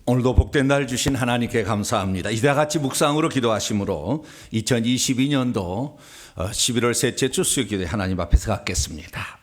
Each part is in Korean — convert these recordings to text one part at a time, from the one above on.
오늘도 복된 날 주신 하나님께 감사합니다. 이와 같이 묵상으로 기도하심으로 2022년도 11월 셋째 주 수요기도에 하나님 앞에서 갖겠습니다.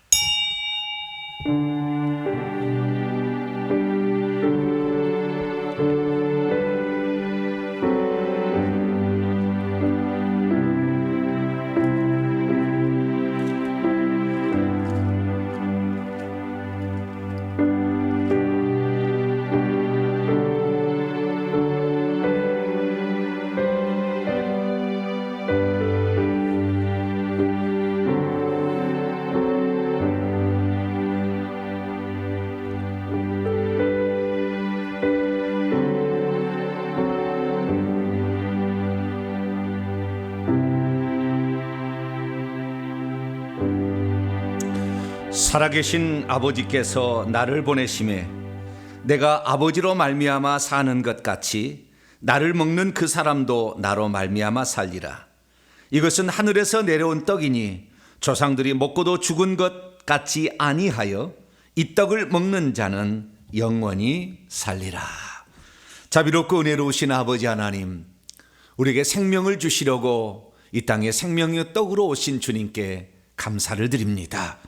살아계신 아버지께서 나를 보내심에 내가 아버지로 말미암아 사는 것 같이 나를 먹는 그 사람도 나로 말미암아 살리라. 이것은 하늘에서 내려온 떡이니 조상들이 먹고도 죽은 것 같지 아니하여 이 떡을 먹는 자는 영원히 살리라. 자비롭고 은혜로우신 아버지 하나님, 우리에게 생명을 주시려고 이 땅에 생명의 떡으로 오신 주님께 감사를 드립니다.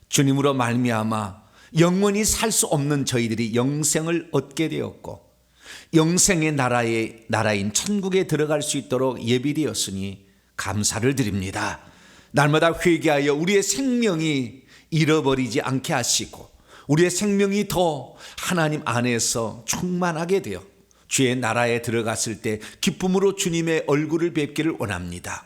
주님으로 말미암아 영원히 살 수 없는 저희들이 영생을 얻게 되었고 영생의 나라인 천국에 들어갈 수 있도록 예비되었으니 감사를 드립니다. 날마다 회개하여 우리의 생명이 잃어버리지 않게 하시고 우리의 생명이 더 하나님 안에서 충만하게 되어 주의 나라에 들어갔을 때 기쁨으로 주님의 얼굴을 뵙기를 원합니다.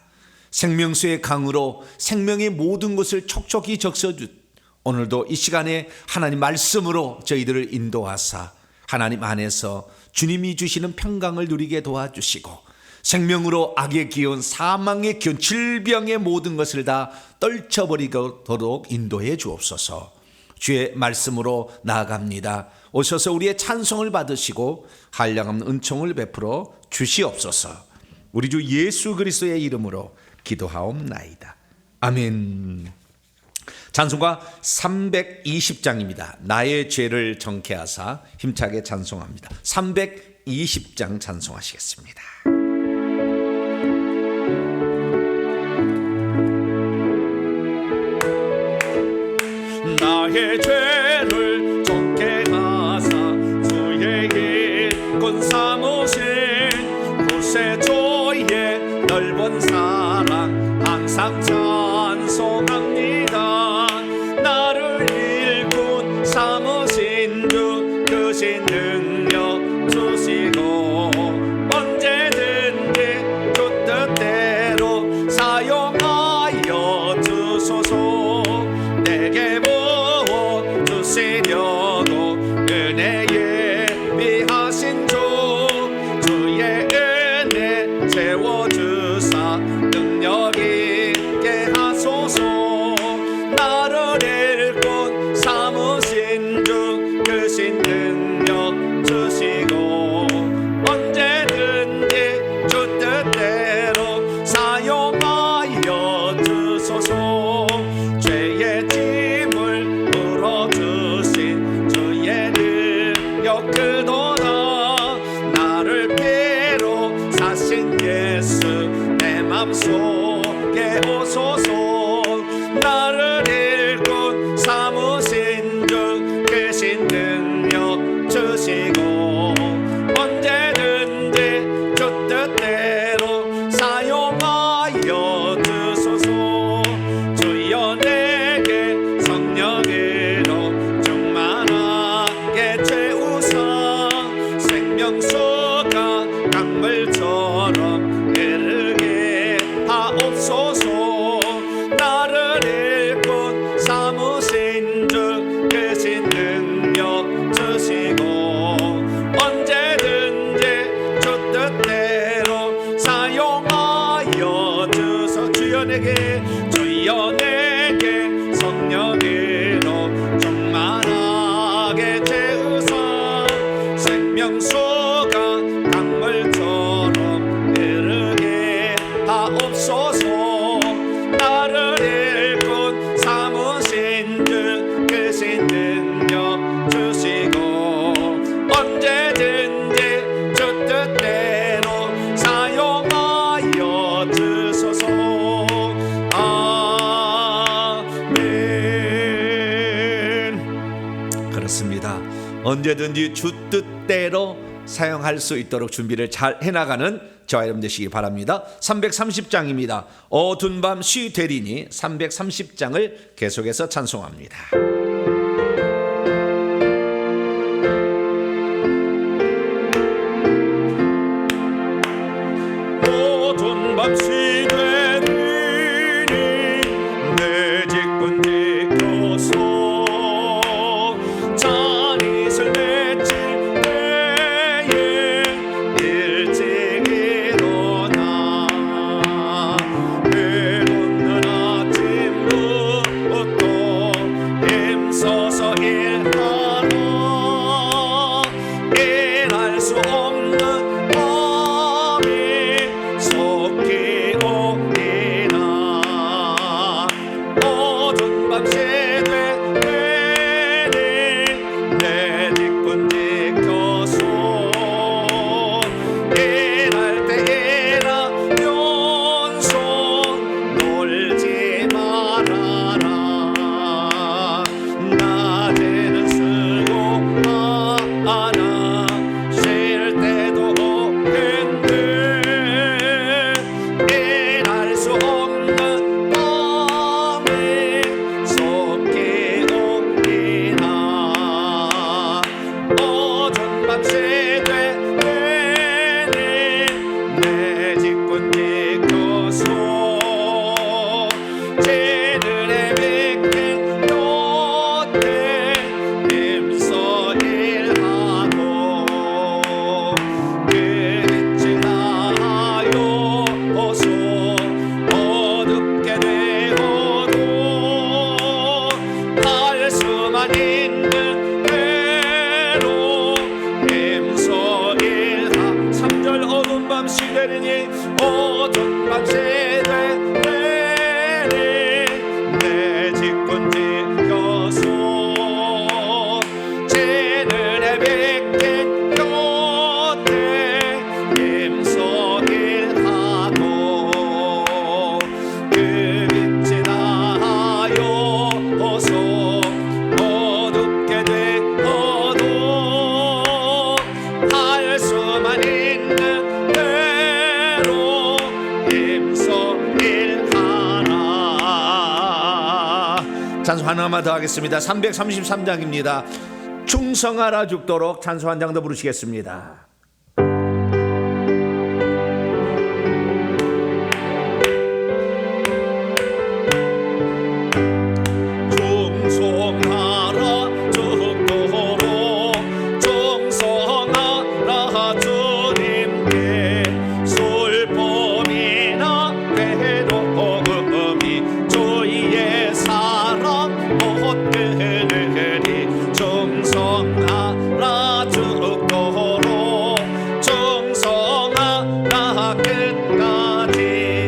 생명수의 강으로 생명의 모든 것을 촉촉히 적셔주 오늘도 이 시간에 하나님 말씀으로 저희들을 인도하사 하나님 안에서 주님이 주시는 평강을 누리게 도와주시고 생명으로 악의 기운, 사망의 기운, 질병의 모든 것을 다 떨쳐버리도록 인도해 주옵소서. 주의 말씀으로 나아갑니다. 오셔서 우리의 찬송을 받으시고 한량없는 은총을 베풀어 주시옵소서. 우리 주 예수 그리스도의 이름으로 기도하옵나이다. 아멘. 찬송가 320장입니다. 나의 죄를 정케하사 힘차게 찬송합니다. 320장 찬송하시겠습니다. 나의 죄를 정케하사 주의 일꾼 삼으신 구세주의 넓은 사랑 항상 찬송합니다. 나를 일꾼 삼으신 주 크신 능력 주시고 언제든지 주 뜻대로 사용하여 주소서. 내게 부어 주시려고 은혜 예비하신 주 주의 은혜 채워주사 능력 있게 하소서. 나를 일꾼 삼으신 주 크신 능력 주시고 언제든지 주 뜻대로 사용하여 주소서. 죄의 짐을 풀어주신 주의 능력 크도다. 나를 피로 사신 예수 내 맘속에 오소서. 나를 일꾼 삼으신 주 크신 능력 주시고 언제든지 주 뜻대로 사용하여 주소서. 주여 내게 성령으로 충만하게 채우사 생명수가 강물처럼 흐르게 하옵소서. 그렇습니다. 언제든지 주 뜻대로 사용할 수 있도록 준비를 잘 해나가는 저와 여러분 되시기 바랍니다. 330장입니다. 어두운 밤 쉬 되리니 330장을 계속해서 찬송합니다. 어두운 밤 쉬 되리니 내 직분 지켜서 잔이슬 맺힐 때에 일찍 일어나 해 돋는 아침부터 힘써서 일하라. 일할 수 없는 밤이 속히 오리라. 어두운 밤 새되니 내 직분 지켜서 일할 때 일하면서 놀지 말아라. 낮에는 수고하나 쉴 때도 없는데 일할 수 없는 밤에 속히 오리라. 어두운 밤 새되니 내 직분 지켜서 제들의 믿긴 곁에 힘써 일하고 그 빛이 나여서 어둡게 되어도 할 수만 있는 대로 힘써 일하. 3절 어두운 밤 시되리니 어두운 밤 시되리니 내 직분 지켜서 제들의 빛긴 곁에 힘써 일하고 그 빛이 나여서 어둡게 되어도 할 수만 있는 대로 힘써 일하라. 찬송 하나만 더 하겠습니다. 333장입니다. 충성하라 죽도록 찬송 한 장 더 부르시겠습니다. 충성하라 죽도록 충성하라 주님께 슬픔이나 괴로움이 주의 사랑 얻으리. 충성하라 죽도록 충성하라 끝까지.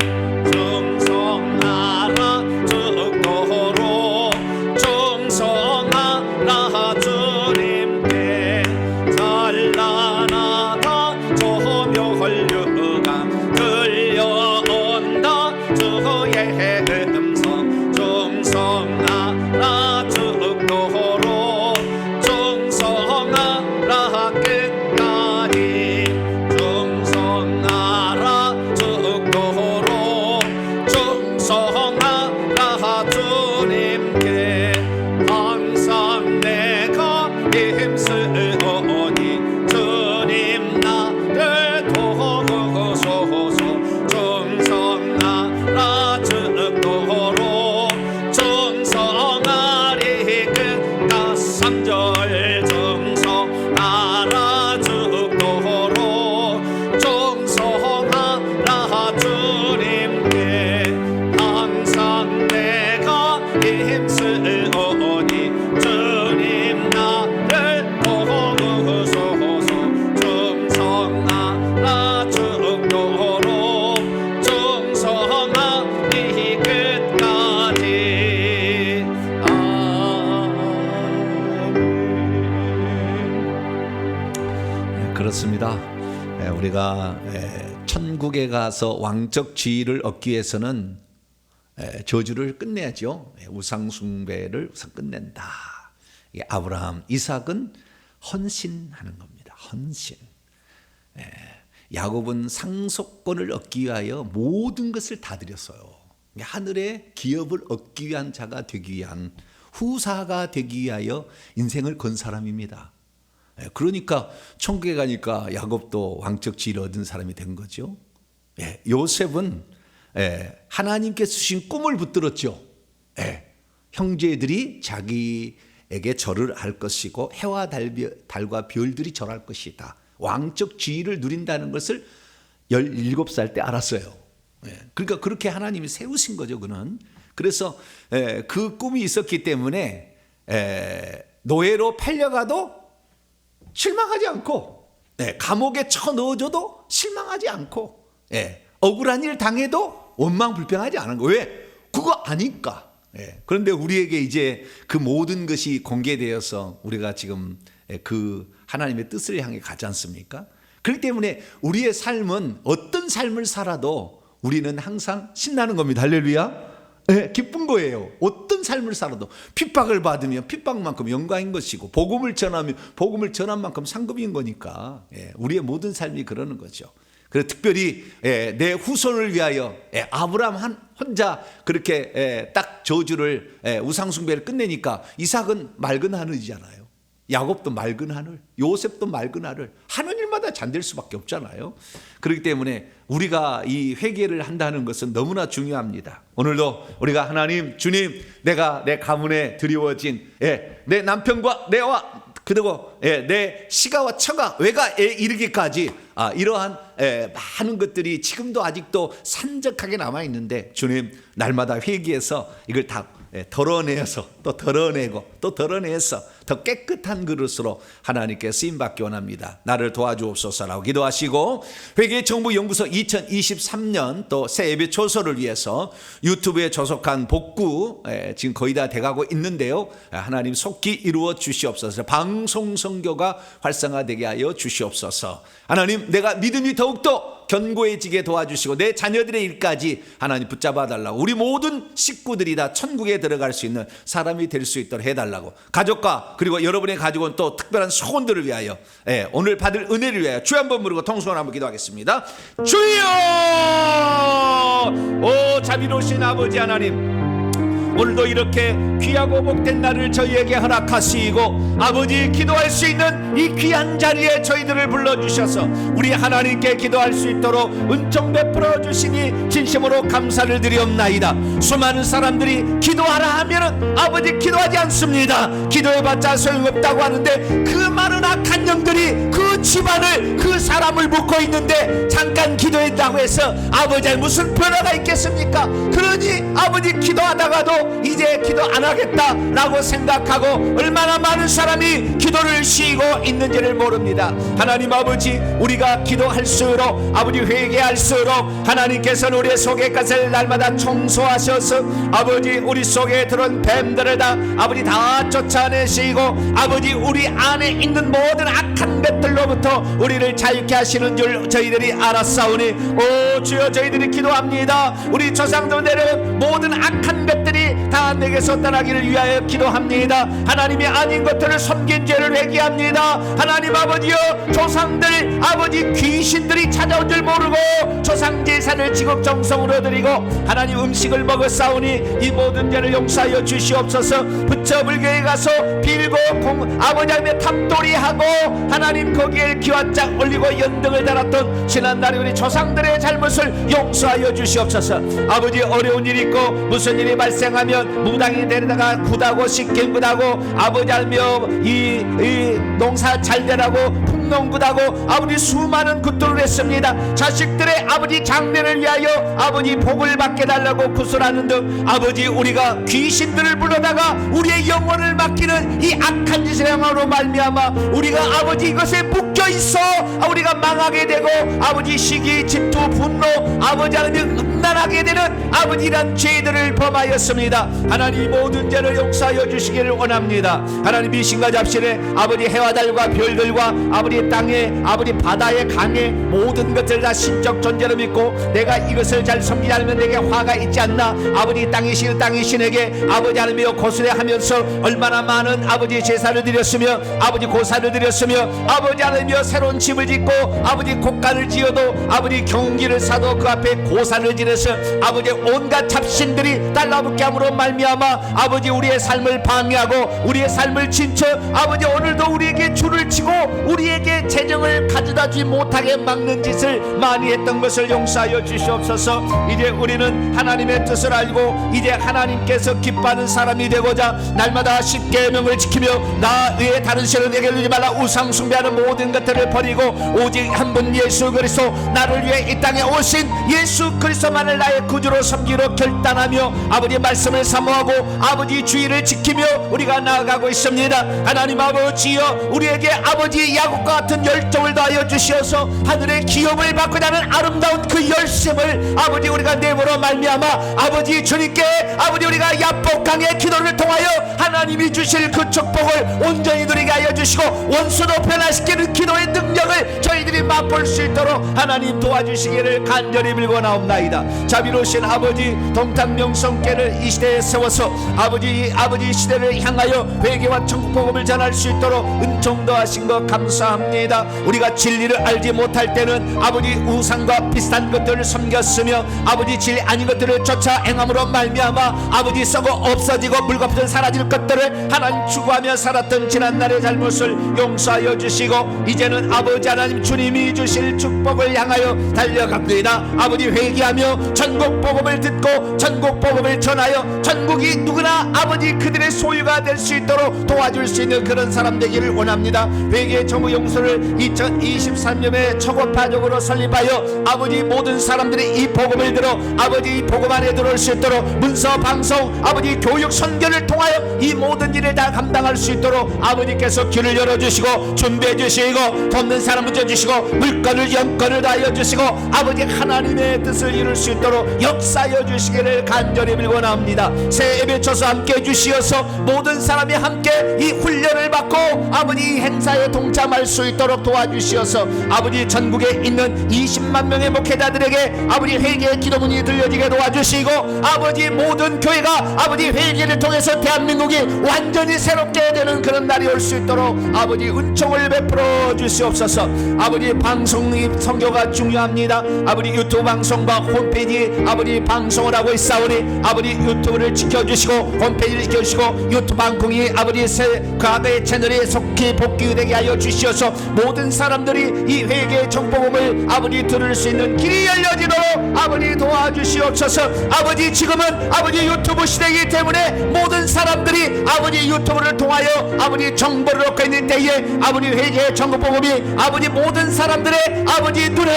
충성하라 죽도록 충성하라 주님께. 찬란하다 조명활류가 들려온다 주의 음성. 충성하라 죽도록 충성하라 끝까지. 충성하라 죽도록 충성하라 주님께. 항상 내가 힘쓰오니 주님 나를 도우소서. 충성하라 죽도록 충성하리 끝까지. 3절 충성하라 죽도록 충성하라 주님께. 항상 내가 힘쓰오니 주님 나를 도우소서. 충성하라 죽도록 충성하리 끝까지. 아멘. 그렇습니다. 우리가 천국에 가서 왕적 지위를 얻기 위해서는 저주를 끝내야죠. 우상 숭배를 우선 끝낸다. 이 아브라함, 이삭은 헌신하는 겁니다. 헌신. 야곱은 상속권을 얻기 위하여 모든 것을 다 드렸어요. 하늘의 기업을 얻기 위한 자가 되기 위한, 후사가 되기 위하여 인생을 건 사람입니다. 그러니까 천국에 가니까 야곱도 왕적 지위를 얻은 사람이 된 거죠. 요셉은 하나님께서 주신 꿈을 붙들었죠. 형제들이 자기에게 절을 할 것이고 해와 달과 별들이 절할 것이다. 왕적 지위를 누린다는 것을 17살 때 알았어요. 그러니까 그렇게 하나님이 세우신 거죠. 그는. 그래서 그 꿈이 있었기 때문에 노예로 팔려가도 실망하지 않고, 감옥에 쳐넣어줘도 실망하지 않고, 억울한 일 당해도 원망불평하지 않은 거예요. 왜? 그거 아니까. 그런데 우리에게 이제 그 모든 것이 공개되어서 우리가 지금 그 하나님의 뜻을 향해 가지 않습니까? 그렇기 때문에 우리의 삶은 어떤 삶을 살아도 우리는 항상 신나는 겁니다. 할렐루야. 기쁜 거예요. 어떤 삶을 살아도 핍박을 받으면 핍박만큼 영광인 것이고, 복음을 전하면 복음을 전한 만큼 상급인 거니까 우리의 모든 삶이 그러는 거죠. 그래서 특별히 내 후손을 위하여 아브라함 혼자 그렇게 딱 저주를, 우상숭배를 끝내니까 이삭은 맑은 하늘이잖아요. 야곱도 맑은 하늘, 요셉도 맑은 하늘, 하는 일마다 잔될 수밖에 없잖아요. 그렇기 때문에 우리가 이 회개를 한다는 것은 너무나 중요합니다. 오늘도 우리가 하나님, 주님, 내가 내 가문에 드리워진 내 남편과 내와 그리고 내 시가와 처가 외가에 이르기까지 이러한 많은 것들이 지금도 아직도 산적하게 남아있는데, 주님 날마다 회개해서 이걸 다 덜어내서 또 덜어내고 또 덜어내서 더 깨끗한 그릇으로 하나님께 쓰임받기 원합니다. 나를 도와주옵소서라고 기도하시고, 회개정보연구소 2023년 또 새 예배 초소를 위해서 유튜브에 조속한 복구 지금 거의 다 돼가고 있는데요. 하나님 속히 이루어 주시옵소서. 방송 선교가 활성화되게 하여 주시옵소서. 하나님, 내가 믿음이 더욱더 견고해지게 도와주시고 내 자녀들의 일까지 하나님 붙잡아 달라고, 우리 모든 식구들이 다 천국에 들어갈 수 있는 사람이 될 수 있도록 해달라고, 가족과 그리고 여러분의 가족은 또 특별한 소원들을 위하여 오늘 받을 은혜를 위하여 주여 한번 부르고 통성을 한번 기도하겠습니다. 주여! 오 자비로우신 아버지 하나님, 오늘도 이렇게 귀하고 복된 날을 저희에게 허락하시고 아버지 기도할 수 있는 이 귀한 자리에 저희들을 불러주셔서 우리 하나님께 기도할 수 있도록 은총 베풀어 주시니 진심으로 감사를 드리옵나이다. 수많은 사람들이 기도하라 하면은 아버지 기도하지 않습니다. 기도해봤자 소용없다고 하는데 그 많은 악한 영들이 그 집안을, 그 사람을 묶고 있는데 잠깐 기도했다고 해서 아버지의 무슨 변화가 있겠습니까? 그러니 아버지 기도하다가도 이제 기도 안 하겠다라고 생각하고 얼마나 많은 사람이 기도를 쉬고 있는지를 모릅니다. 하나님 아버지, 우리가 기도할수록 아버지 회개할수록 하나님께서는 우리의 속의 것을 날마다 청소하셔서 아버지 우리 속에 들어온 뱀들을 다 아버지 다 쫓아내시고 아버지 우리 안에 있는 모든 악한 것들로부터 우리를 자유케 하시는 줄 저희들이 알았사오니, 오 주여 저희들이 기도합니다. 우리 조상들 내려온 모든 악한 것들이 다 내게서 떠나기를 위하여 기도합니다. 하나님이 아닌 것들을 섬긴 죄를 회개합니다. 하나님 아버지여, 조상들 아버지 귀신들이 찾아온 줄 모르고 조상 제사를 지극정성으로 드리고 하나님 음식을 먹었사오니 이 모든 죄를 용서하여 주시옵소서. 부처불교에 가서 빌고 아버지 하나님의 탑돌이하고 하나님 거기에 기와짝 올리고 연등을 달았던 지난날에 우리 조상들의 잘못을 용서하여 주시옵소서. 아버지 어려운 일이 있고 무슨 일이 발생하면 무당이 데려다가 굿하고 식견굿하고 아버지 알며 이 농사 잘 되라고 풍농굿하고 아버지 수많은 굿들을 했습니다. 자식들의 아버지 장래를 위하여 아버지 복을 받게 달라고 구슬하는 등 아버지 우리가 귀신들을 불러다가 우리의 영혼을 맡기는 이 악한 짓을 행함으로 말미암아 우리가 아버지 이것에 묶여 있어 우리가 망하게 되고 아버지 시기 질투 분노 아버지 하나님 험난하게 되는 아버지란 죄들을 범하였습니다. 하나님 모든 죄를 용서하여 주시기를 원합니다. 하나님 이 신과 잡신에 아버지 해와 달과 별들과 아버지 땅에 아버지 바다의 강에 모든 것을 다 신적 존재로 믿고 내가 이것을 잘 섬기지 않으면 내게 화가 있지 않나 아버지 땅이 신에게 아버지 하나님이여 고스레하면서 얼마나 많은 아버지 제사를 드렸으며 아버지 고사를 드렸으며 아버지 하나님이여 새로운 집을 짓고 아버지 곡간을 지어도 아버지 경기를 사도 그 앞에 고사를 지내서 아버지 온갖 잡신들이 달라붙게 함으로 말미암아 아버지 우리의 삶을 방해하고 우리의 삶을 진쳐 아버지 오늘도 우리에게 줄을 치고 우리에게 재정을 가져다 주지 못하게 막는 짓을 많이 했던 것을 용서하여 주시옵소서. 이제 우리는 하나님의 뜻을 알고 이제 하나님께서 기뻐하는 사람이 되고자 날마다 10계명을 지키며 나 외에 다른 신을 내게 두지 말라 우상 숭배하는 모든 것들을 버리고 오직 한 분 예수 그리스도 나를 위해 이 땅에 오신 예수 그리스도만을 나의 구주로 섬기로 결단하며 아버지 말씀을 사모하고 아버지 주의를 지키며 우리가 나아가고 있습니다. 하나님 아버지여 우리에게 아버지 야곱과 같은 열정을 더하여 주시어서 하늘의 기업을 받고자 하는 아름다운 그 열심을 아버지 우리가 내보러 말미암아 아버지 주님께 아버지 우리가 야복강의 기도를 통하여 하나님이 주실 그 축복을 온전히 누리게 하여 주시고 원수도 변화시키는 기도의 능력을 저희들이 맛볼 수 있도록 하나님 도와주시기를 간절히 빌고나옵나이다. 자비로우신 아버지 동탄명성교를 이 시대에 세워서 아버지 시대를 향하여 회개와 천국복음을 전할 수 있도록 은총 더하신 것 감사합니다. 우리가 진리를 알지 못할 때는 아버지 우상과 비슷한 것들을 섬겼으며 아버지 진리 아닌 것들을 쫓아 행함으로 말미암아 아버지 썩어 없어지고 물거품 사라질 것들을 하나님 추구하며 살았던 지난날의 잘못을 용서하여 주시고 이제는 아버지 하나님 주님이 주실 축복을 향하여 달려갑니다. 아버지 회개하며 전국 복음을 듣고 전국 복음을 전하여 전국이 누구나 아버지 그들의 소유가 될 수 있도록 도와줄 수 있는 그런 사람 되기를 원합니다. 회개의 정부 용서를 2023년에 초고파적으로 설립하여 아버지 모든 사람들이 이 복음을 들어 아버지 이 복음 안에 들어올 수 있도록 문서 방송 아버지 교육 선교를 통하여 이 모든 일을 다 감당할 수 있도록 아버지께서 길을 열어주시고 준비해 주시고 돕는 사람 붙여주시고 물건을 영건을 다하여 주시고 아버지 하나님의 뜻을 이룰 수 있도록 역사하여 주시기를 간절히 빌고나옵니다. 새해 예배 쳐서 함께 해주시어서 모든 사람이 함께 이 훈련을 받고 아버지 행사에 동참할 수 있도록 도와주시어서 아버지 전국에 있는 20만 명의 목회자들에게 아버지 회개의 기도문이 들려지게 도와주시고 아버지 모든 교회가 아버지 회개를 통해서 대한민국이 완전히 새롭게 되는 그런 날이 올 수 있도록 아버지 은총을 베풀어 주시옵소서. 아버지 방송이 선교가 중요합니다. 아버지 유튜브 방송과 홈페이지 아버지 방송을 하고 있사오니 아버지 유튜브를 지켜주시고 홈페이지를 지켜주시고 유튜브 방송이 아버지 과거의 채널에 속히 복귀되게 하여 주시어서 모든 사람들이 이 회개의 정복음을 아버지 들을 수 있는 길이 열려지도록 아버지 도와주시옵소서. 아버지 지금은 아버지 유튜브 시대이기 때문에 모든 사람들이 아버지 유튜브를 통하여 아버지 정보를 얻고 있는 때에 아버지 회개의 정복음이 아버지 모든 사람들의 아버지 눈에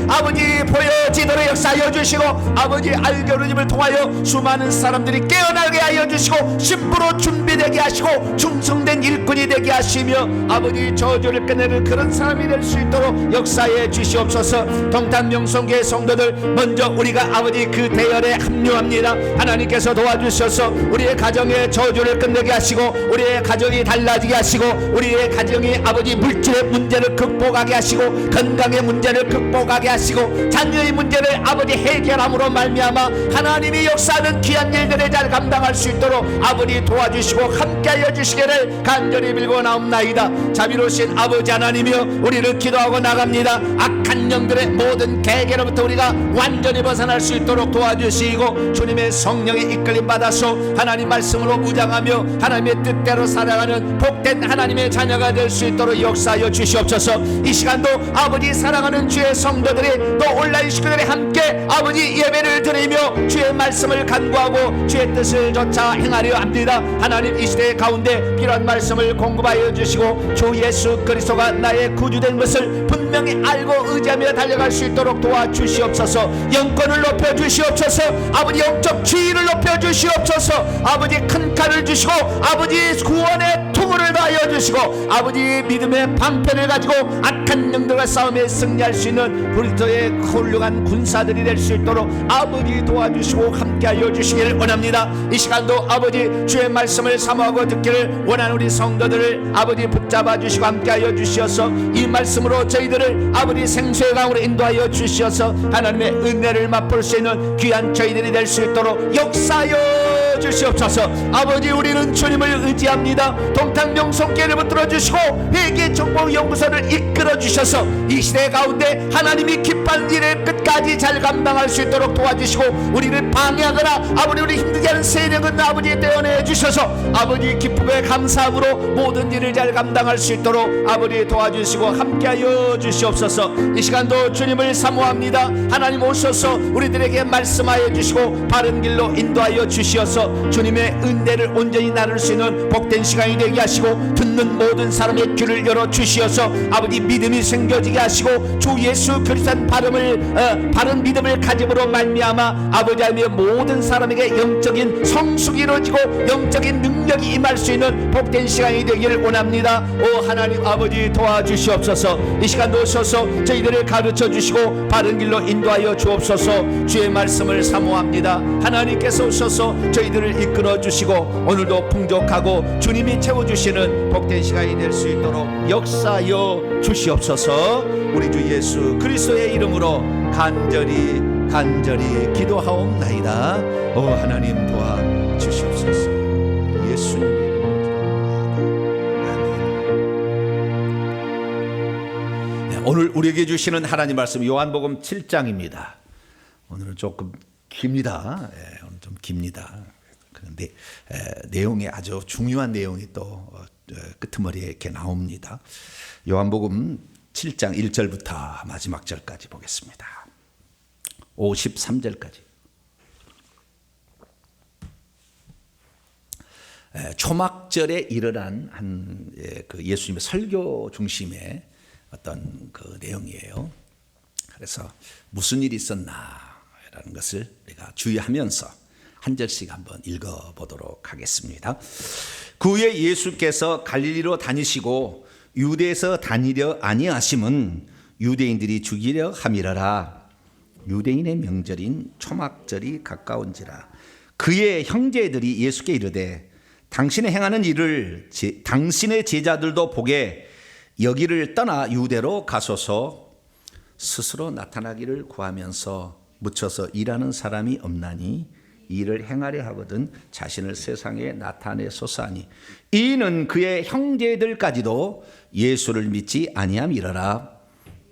아버지 보여지도록 역사하여 주시고 아버지 알고리즘을 통하여 수많은 사람들이 깨어나게 하여 주시고 신부로 준비되게 하시고 충성된 일꾼이 되게 하시며 아버지 저주를 끝내는 그런 사람이 될 수 있도록 역사해 주시옵소서. 동탄명성교회 성도들 먼저 우리가 아버지 그 대열에 합류합니다. 하나님께서 도와주셔서 우리의 가정의 저주를 끝내게 하시고 우리의 가정이 달라지게 하시고 우리의 가정이 아버지 물질의 문제를 극복하게 하시고 건강의 문제를 극복하게 하시고 자녀의 문제를 아버지 해결함으로 말미암아 하나님이 역사하는 귀한 일들을 잘 감당할 수 있도록 아버지 도와주시고 함께하여 주시기를 간절히 빌고나옵나이다. 자비로우신 아버지 하나님이여 우리를 기도하고 나갑니다. 악한 영들의 모든 계계로부터 우리가 완전히 벗어날 수 있도록 도와주시고 주님의 성령의 이끌림 받아서 하나님 말씀으로 무장하며 하나님의 뜻대로 살아가는 복된 하나님의 자녀가 될 수 있도록 역사하여 주시옵소서. 이 시간도 아버지 사랑하는 주의 성도들이 또 온라인 식구들이 함께 아버지 예배를 드리며 주의 말씀을 간구하고 주의 뜻을 쫓아 행하려 합니다. 하나님 이 시대 가운데 필요한 말씀을 공급하여 주시고 주 예수 그리스도가 나의 구주된 것을 분명히 알고 의지하며 달려갈 수 있도록 도와주시옵소서. 영권을 높여주시옵소서. 아버지 영적 지위를 높여주시옵소서. 아버지 큰 칼을 주시고 아버지 구원의 투구를 다하여 주시옵소서. 도와주시고 아버지의 믿음의 방편을 가지고 악한 영들과 싸움에 승리할 수 있는 브리토의 훌륭한 군사들이 될 수 있도록 아버지 도와주시고 함께하여 주시기를 원합니다. 이 시간도 아버지 주의 말씀을 사모하고 듣기를 원하는 우리 성도들을 아버지 붙잡아 주시고 함께하여 주시어서 이 말씀으로 저희들을 아버지 생수의 강으로 인도하여 주시어서 하나님의 은혜를 맛볼 수 있는 귀한 저희들이 될 수 있도록 역사하여 주시옵소서. 아버지 우리는 주님을 의지합니다. 동탄명성교회를 붙들어 주시고 회개정보연구소를 이끌어 주셔서 이 시대 가운데 하나님이 기뻐하는 일을 끝까지 잘 감당할 수 있도록 도와주시고 우리를 방해하거나 아버지 우리 힘들게 하는 세력은 아버지 떼어내 주셔서 아버지 기쁘게 감사함으로 모든 일을 잘 감당할 수 있도록 아버지 도와주시고 함께하여 주시옵소서. 이 시간도 주님을 사모합니다. 하나님 오셔서 우리들에게 말씀하여 주시고 바른 길로 인도하여 주시어서 주님의 은혜를 온전히 나눌 수 있는 복된 시간이 되게 하시고 듣는 모든 사람의 귀를 열어 주시어서 아버지 믿음이 생겨지게 하시고 주 예수 그리스도의 바른 믿음을 가짐으로 말미암아 아버지 하나님의 모든 사람에게 영적인 성숙이 이루어지고 영적인 능력이 임할 수 있는 복된 시간이 되기를 원합니다. 오 하나님 아버지 도와주시옵소서. 이 시간도 오셔서 저희들을 가르쳐 주시고 바른 길로 인도하여 주옵소서. 주의 말씀을 사모합니다. 하나님께서 오셔서 저희들을 이끌어 주시고 오늘도 풍족하고 주님이 채워주시는 복된 시간이 될 수 있도록 역사하여 주시옵소서. 우리 주 예수 그리스도의 이름으로 간절히 기도하옵나이다. 오 하나님 도와주시옵소서. 예수님 이름으로. 오늘 우리에게 주시는 하나님 말씀 요한복음 7장입니다. 오늘은 조금 깁니다. 오늘 좀 깁니다. 그런데 내용이 아주 중요한 내용이 또 끄트머리에 이렇게 나옵니다. 요한복음 7장 1절부터 마지막 절까지 보겠습니다. 53절까지. 초막절에 일어난 그 예수님의 설교 중심의 어떤 그 내용이에요. 그래서 무슨 일이 있었나라는 것을 우리가 주의하면서 한 절씩 한번 읽어보도록 하겠습니다. 그 후에 예수께서 갈릴리로 다니시고 유대에서 다니려 아니하심은 유대인들이 죽이려 함이라라. 유대인의 명절인 초막절이 가까운지라. 그의 형제들이 예수께 이르되 당신의 행하는 일을 당신의 제자들도 보게 여기를 떠나 유대로 가소서. 스스로 나타나기를 구하면서 묻혀서 일하는 사람이 없나니 일을 행하려 하거든 자신을 세상에 나타내소서 하니 이는 그의 형제들까지도 예수를 믿지 아니함이라라.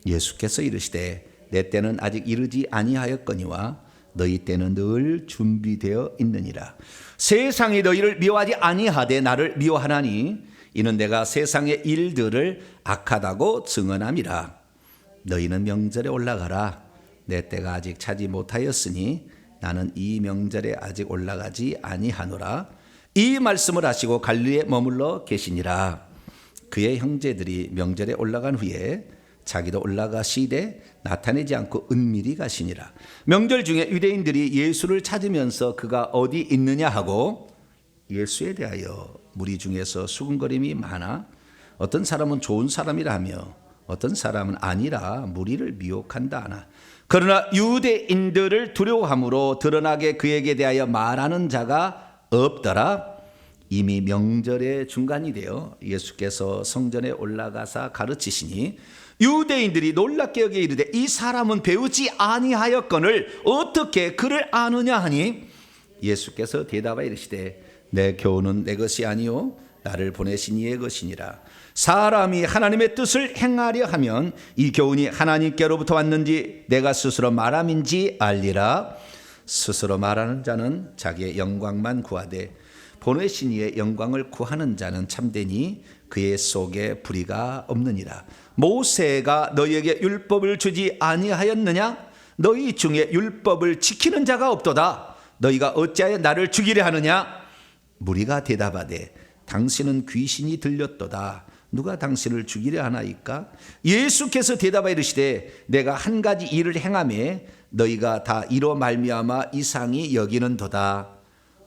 예수께서 이르시되 내 때는 아직 이르지 아니하였거니와 너희 때는 늘 준비되어 있느니라. 세상이 너희를 미워하지 아니하되 나를 미워하나니 이는 내가 세상의 일들을 악하다고 증언함이라. 너희는 명절에 올라가라. 내 때가 아직 차지 못하였으니 나는 이 명절에 아직 올라가지 아니하노라. 이 말씀을 하시고 갈릴리에 머물러 계시니라. 그의 형제들이 명절에 올라간 후에 자기도 올라가시되 나타내지 않고 은밀히 가시니라. 명절 중에 유대인들이 예수를 찾으면서 그가 어디 있느냐 하고 예수에 대하여 무리 중에서 수군거림이 많아 어떤 사람은 좋은 사람이라 하며 어떤 사람은 아니라 무리를 미혹한다 하나. 그러나 유대인들을 두려워함으로 드러나게 그에게 대하여 말하는 자가 없더라. 이미 명절의 중간이 되어 예수께서 성전에 올라가사 가르치시니 유대인들이 놀랍게 여겨 이르되 이 사람은 배우지 아니하였거늘 어떻게 그를 아느냐 하니 예수께서 대답하여 이르시되 내 교훈은 내 것이 아니요 나를 보내신 이의 것이니라. 사람이 하나님의 뜻을 행하려 하면 이 교훈이 하나님께로부터 왔는지 내가 스스로 말함인지 알리라. 스스로 말하는 자는 자기의 영광만 구하되 보내신 이의 영광을 구하는 자는 참되니 그의 속에 불의가 없느니라. 모세가 너희에게 율법을 주지 아니하였느냐? 너희 중에 율법을 지키는 자가 없도다. 너희가 어찌하여 나를 죽이려 하느냐? 무리가 대답하되 당신은 귀신이 들렸도다. 누가 당신을 죽이려 하나이까? 예수께서 대답하여 이르시되 내가 한 가지 일을 행하매 너희가 다 이로 말미암아 이상히 여기는도다.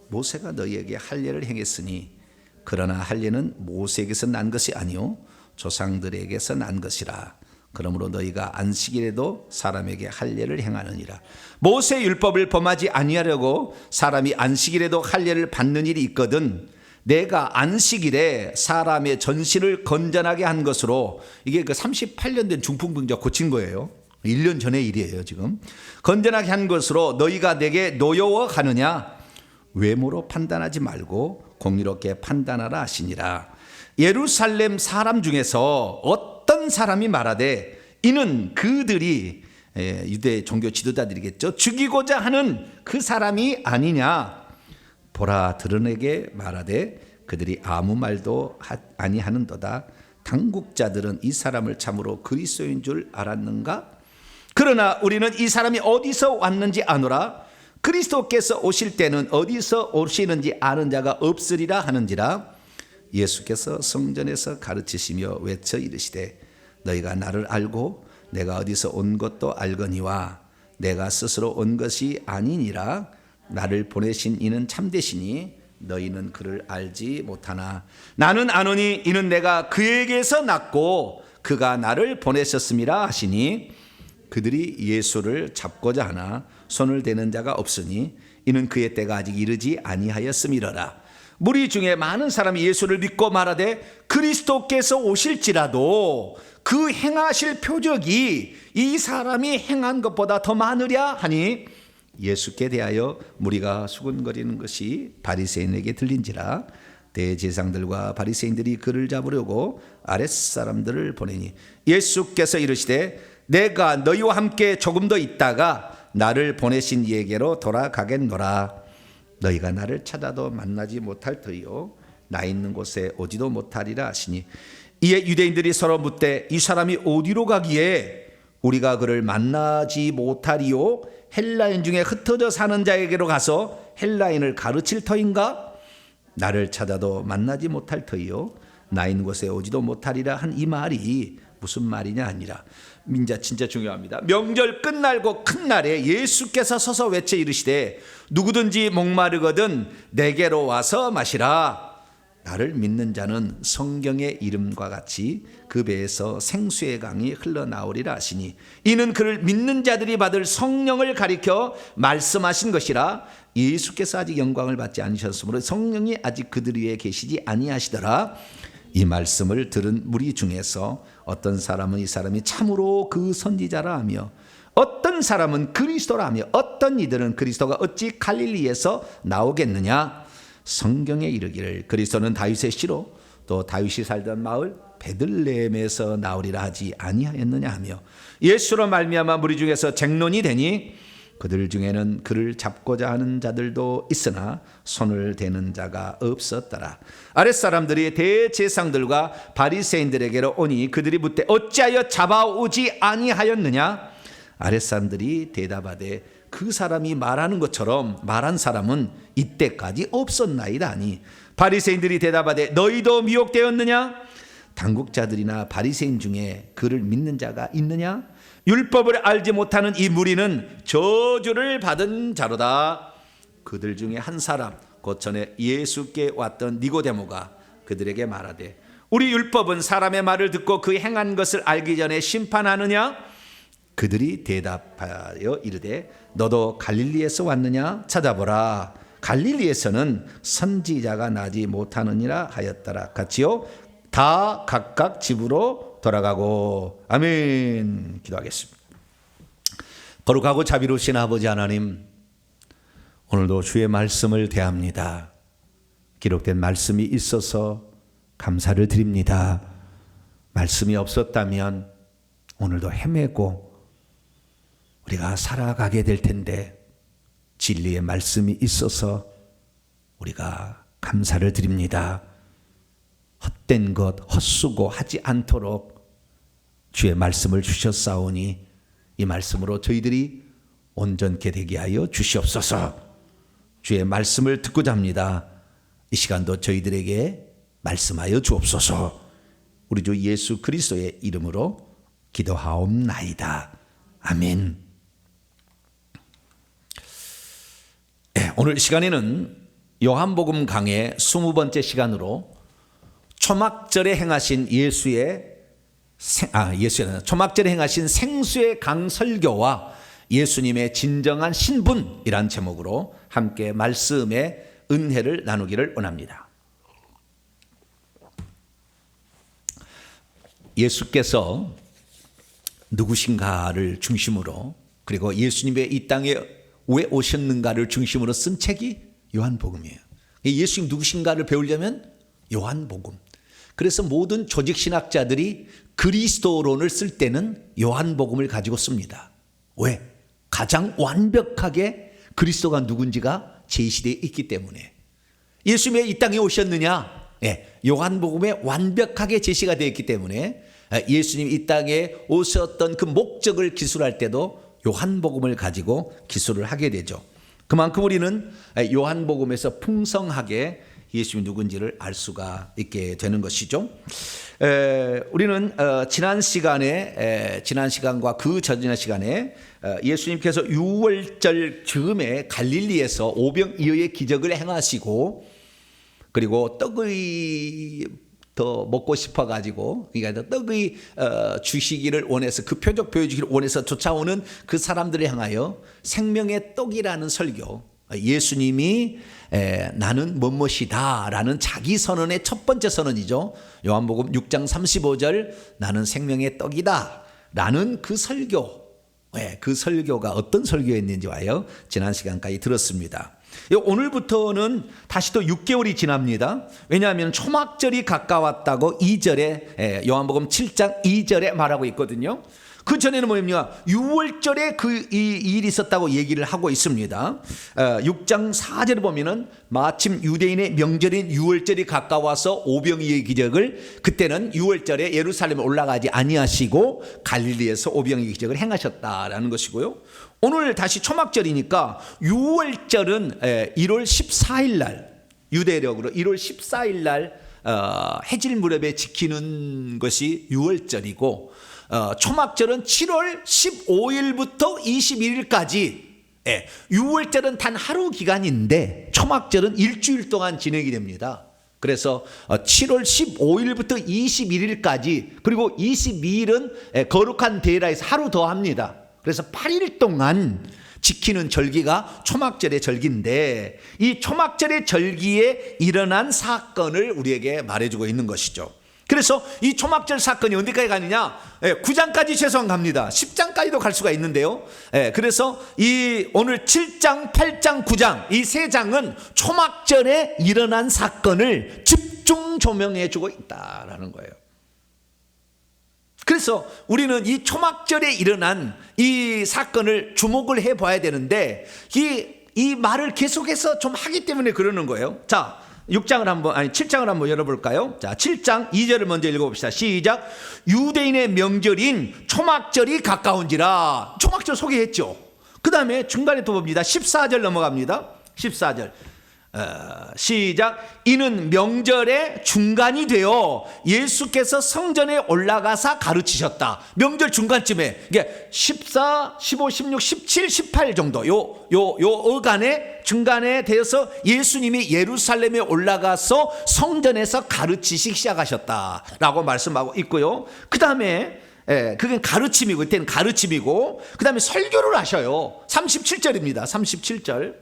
모세가 너희에게 할 일을 행했으니 그러나 할례는 모세에게서 난 것이 아니요 조상들에게서 난 것이라. 그러므로 너희가 안식일에도 사람에게 할례를 행하느니라. 모세 율법을 범하지 아니하려고 사람이 안식일에도 할례를 받는 일이 있거든 내가 안식일에 사람의 전신을 건전하게 한 것으로, 이게 그 38년 된 중풍병자 고친 거예요. 1년 전의 일이에요. 지금 건전하게 한 것으로 너희가 내게 노여워하느냐? 외모로 판단하지 말고 공의롭게 판단하라 하시니라. 예루살렘 사람 중에서 어떤 사람이 말하되 이는 그들이, 유대 종교 지도자들이겠죠, 죽이고자 하는 그 사람이 아니냐? 보라, 들은에게 말하되 그들이 아무 말도 아니하는도다. 당국자들은 이 사람을 참으로 그리스도인 줄 알았는가? 그러나 우리는 이 사람이 어디서 왔는지 아노라. 그리스도께서 오실 때는 어디서 오시는지 아는 자가 없으리라 하는지라. 예수께서 성전에서 가르치시며 외쳐 이르시되 너희가 나를 알고 내가 어디서 온 것도 알거니와 내가 스스로 온 것이 아니니라. 나를 보내신 이는 참되시니 너희는 그를 알지 못하나 나는 아노니 이는 내가 그에게서 났고 그가 나를 보내셨음이라 하시니 그들이 예수를 잡고자 하나 손을 대는 자가 없으니 이는 그의 때가 아직 이르지 아니하였음이러라. 무리 중에 많은 사람이 예수를 믿고 말하되 그리스도께서 오실지라도 그 행하실 표적이 이 사람이 행한 것보다 더 많으랴 하니 예수께 대하여 무리가 수군거리는 것이 바리새인에게 들린지라. 대제사장들과 바리새인들이 그를 잡으려고 아랫사람들을 보내니 예수께서 이르시되 내가 너희와 함께 조금 더 있다가 나를 보내신 이에게로 돌아가겠노라. 너희가 나를 찾아도 만나지 못할 터이요 나 있는 곳에 오지도 못하리라 하시니 이에 유대인들이 서로 묻되 이 사람이 어디로 가기에 우리가 그를 만나지 못하리요? 헬라인 중에 흩어져 사는 자에게로 가서 헬라인을 가르칠 터인가? 나를 찾아도 만나지 못할 터이요 나 있는 곳에 오지도 못하리라 한 이 말이 무슨 말이냐 하니라. 민자 진짜 중요합니다. 명절 끝날고 큰 날에 예수께서 서서 외쳐 이르시되 누구든지 목마르거든 내게로 와서 마시라. 나를 믿는 자는 성경의 이름과 같이 그 배에서 생수의 강이 흘러나오리라 하시니 이는 그를 믿는 자들이 받을 성령을 가리켜 말씀하신 것이라. 예수께서 아직 영광을 받지 않으셨으므로 성령이 아직 그들 위에 계시지 아니하시더라. 이 말씀을 들은 무리 중에서 어떤 사람은 이 사람이 참으로 그 선지자라 하며 어떤 사람은 그리스도라 하며 어떤 이들은 그리스도가 어찌 갈릴리에서 나오겠느냐. 성경에 이르기를 그리스도는 다윗의 씨로 또 다윗이 살던 마을 베들레헴에서 나오리라 하지 아니하였느냐 하며 예수로 말미암아 무리 중에서 쟁론이 되니 그들 중에는 그를 잡고자 하는 자들도 있으나 손을 대는 자가 없었더라. 아랫사람들이 대제사장들과 바리새인들에게로 오니 그들이 묻되 어찌하여 잡아오지 아니하였느냐. 아랫사람들이 대답하되 그 사람이 말하는 것처럼 말한 사람은 이때까지 없었나이다 하니 바리새인들이 대답하되 너희도 미혹되었느냐. 당국자들이나 바리새인 중에 그를 믿는 자가 있느냐. 율법을 알지 못하는 이 무리는 저주를 받은 자로다. 그들 중에 한 사람 곧 전에 예수께 왔던 니고데모가 그들에게 말하되 우리 율법은 사람의 말을 듣고 그 행한 것을 알기 전에 심판하느냐. 그들이 대답하여 이르되 너도 갈릴리에서 왔느냐. 찾아보라. 갈릴리에서는 선지자가 나지 못하느니라 하였더라. 같이요. 다 각각 집으로 돌아가고. 아멘. 기도하겠습니다. 거룩하고 자비로우신 아버지 하나님, 오늘도 주의 말씀을 대합니다. 기록된 말씀이 있어서 감사를 드립니다. 말씀이 없었다면 오늘도 헤매고 우리가 살아가게 될 텐데 진리의 말씀이 있어서 우리가 감사를 드립니다. 헛된 것 헛수고 하지 않도록 주의 말씀을 주셨사오니 이 말씀으로 저희들이 온전케 되게 하여 주시옵소서. 주의 말씀을 듣고자 합니다. 이 시간도 저희들에게 말씀하여 주옵소서. 우리 주 예수 그리스도의 이름으로 기도하옵나이다. 아멘. 오늘 시간에는 요한복음 강의 20번째 시간으로 초막절에 행하신 초막절에 행하신 생수의 강 설교와 예수님의 진정한 신분이란 제목으로 함께 말씀의 은혜를 나누기를 원합니다. 예수께서 누구신가를 중심으로, 그리고 예수님의 이 땅에 왜 오셨는가를 중심으로 쓴 책이 요한복음이에요. 예수님 누구신가를 배우려면 요한복음. 그래서 모든 조직신학자들이 그리스도론을 쓸 때는 요한복음을 가지고 씁니다. 왜? 가장 완벽하게 그리스도가 누군지가 제시되어 있기 때문에. 예수님이 이 땅에 오셨느냐? 요한복음에 완벽하게 제시가 되어 있기 때문에 예수님이 이 땅에 오셨던 그 목적을 기술할 때도 요한복음을 가지고 기술을 하게 되죠. 그만큼 우리는 요한복음에서 풍성하게 예수님이 누군지를 알 수가 있게 되는 것이죠. 우리는 지난 시간과 그 전지난 시간에 예수님께서 유월절 즈음에 갈릴리에서 오병이어의 기적을 행하시고, 그리고 떡의 더 먹고 싶어 가지고, 그러니까 떡의 주시기를 원해서, 그 표적 보여주기를 원해서 쫓아오는 그 사람들을 향하여 생명의 떡이라는 설교, 예수님이 나는 뭐뭇이다 라는 자기 선언의 첫 번째 선언이죠. 요한복음 6장 35절 나는 생명의 떡이다 라는 그 설교, 그 설교가 어떤 설교였는지 와요 지난 시간까지 들었습니다. 오늘부터는 다시 또 6개월이 지납니다. 왜냐하면 초막절이 가까웠다고 2절에 요한복음 7장 2절에 말하고 있거든요. 그 전에는 뭐입니까? 6월절에 이 일이 있었다고 얘기를 하고 있습니다. 6장 4절에 보면은 마침 유대인의 명절인 6월절이 가까워서 오병이의 기적을, 그때는 6월절에 예루살렘에 올라가지 아니하시고 갈릴리에서 오병이의 기적을 행하셨다라는 것이고요. 오늘 다시 초막절이니까 6월절은 1월 14일 날, 유대력으로 1월 14일 날 해질 무렵에 지키는 것이 6월절이고, 초막절은 7월 15일부터 21일까지, 6월절은 단 하루 기간인데 초막절은 일주일 동안 진행이 됩니다. 그래서 7월 15일부터 21일까지, 그리고 22일은 거룩한 데이라에서 하루 더 합니다. 그래서 8일 동안 지키는 절기가 초막절의 절기인데, 이 초막절의 절기에 일어난 사건을 우리에게 말해주고 있는 것이죠. 그래서 이 초막절 사건이 언제까지 가느냐? 9장까지 최소한 갑니다. 10장까지도 갈 수가 있는데요. 그래서 이 오늘 7장, 8장, 9장 이 세 장은 초막절에 일어난 사건을 집중 조명해 주고 있다라는 거예요. 그래서 우리는 이 초막절에 일어난 이 사건을 주목을 해 봐야 되는데, 이 말을 계속해서 좀 하기 때문에 그러는 거예요. 자, 7장을 한번 열어볼까요? 자, 7장 2절을 먼저 읽어봅시다. 시작. 유대인의 명절인 초막절이 가까운지라. 초막절 소개했죠. 그 다음에 중간에 또 봅니다. 14절 넘어갑니다. 14절. 시작. 이는 명절의 중간이 되어 예수께서 성전에 올라가사 가르치셨다. 명절 중간쯤에, 이게 14, 15, 16, 17, 18 정도 요 어간에 중간에 되어서 예수님이 예루살렘에 올라가서 성전에서 가르치시기 시작하셨다라고 말씀하고 있고요. 그 다음에 그게 가르침이고, 이때는 가르침이고, 그 다음에 설교를 하셔요. 37절입니다. 37절.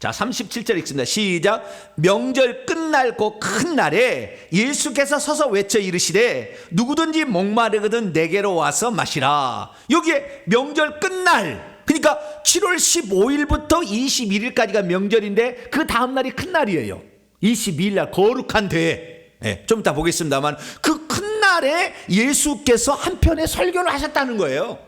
자, 37절 읽습니다. 시작. 명절 끝날 그 큰 날에 예수께서 서서 외쳐 이르시되 누구든지 목마르거든 내게로 와서 마시라. 여기에 명절 끝날, 그러니까 7월 15일부터 21일까지가 명절인데 그 다음 날이 큰 날이에요. 22일 날 거룩한 대회. 좀 이따 보겠습니다만 그 큰 날에 예수께서 한편의 설교를 하셨다는 거예요.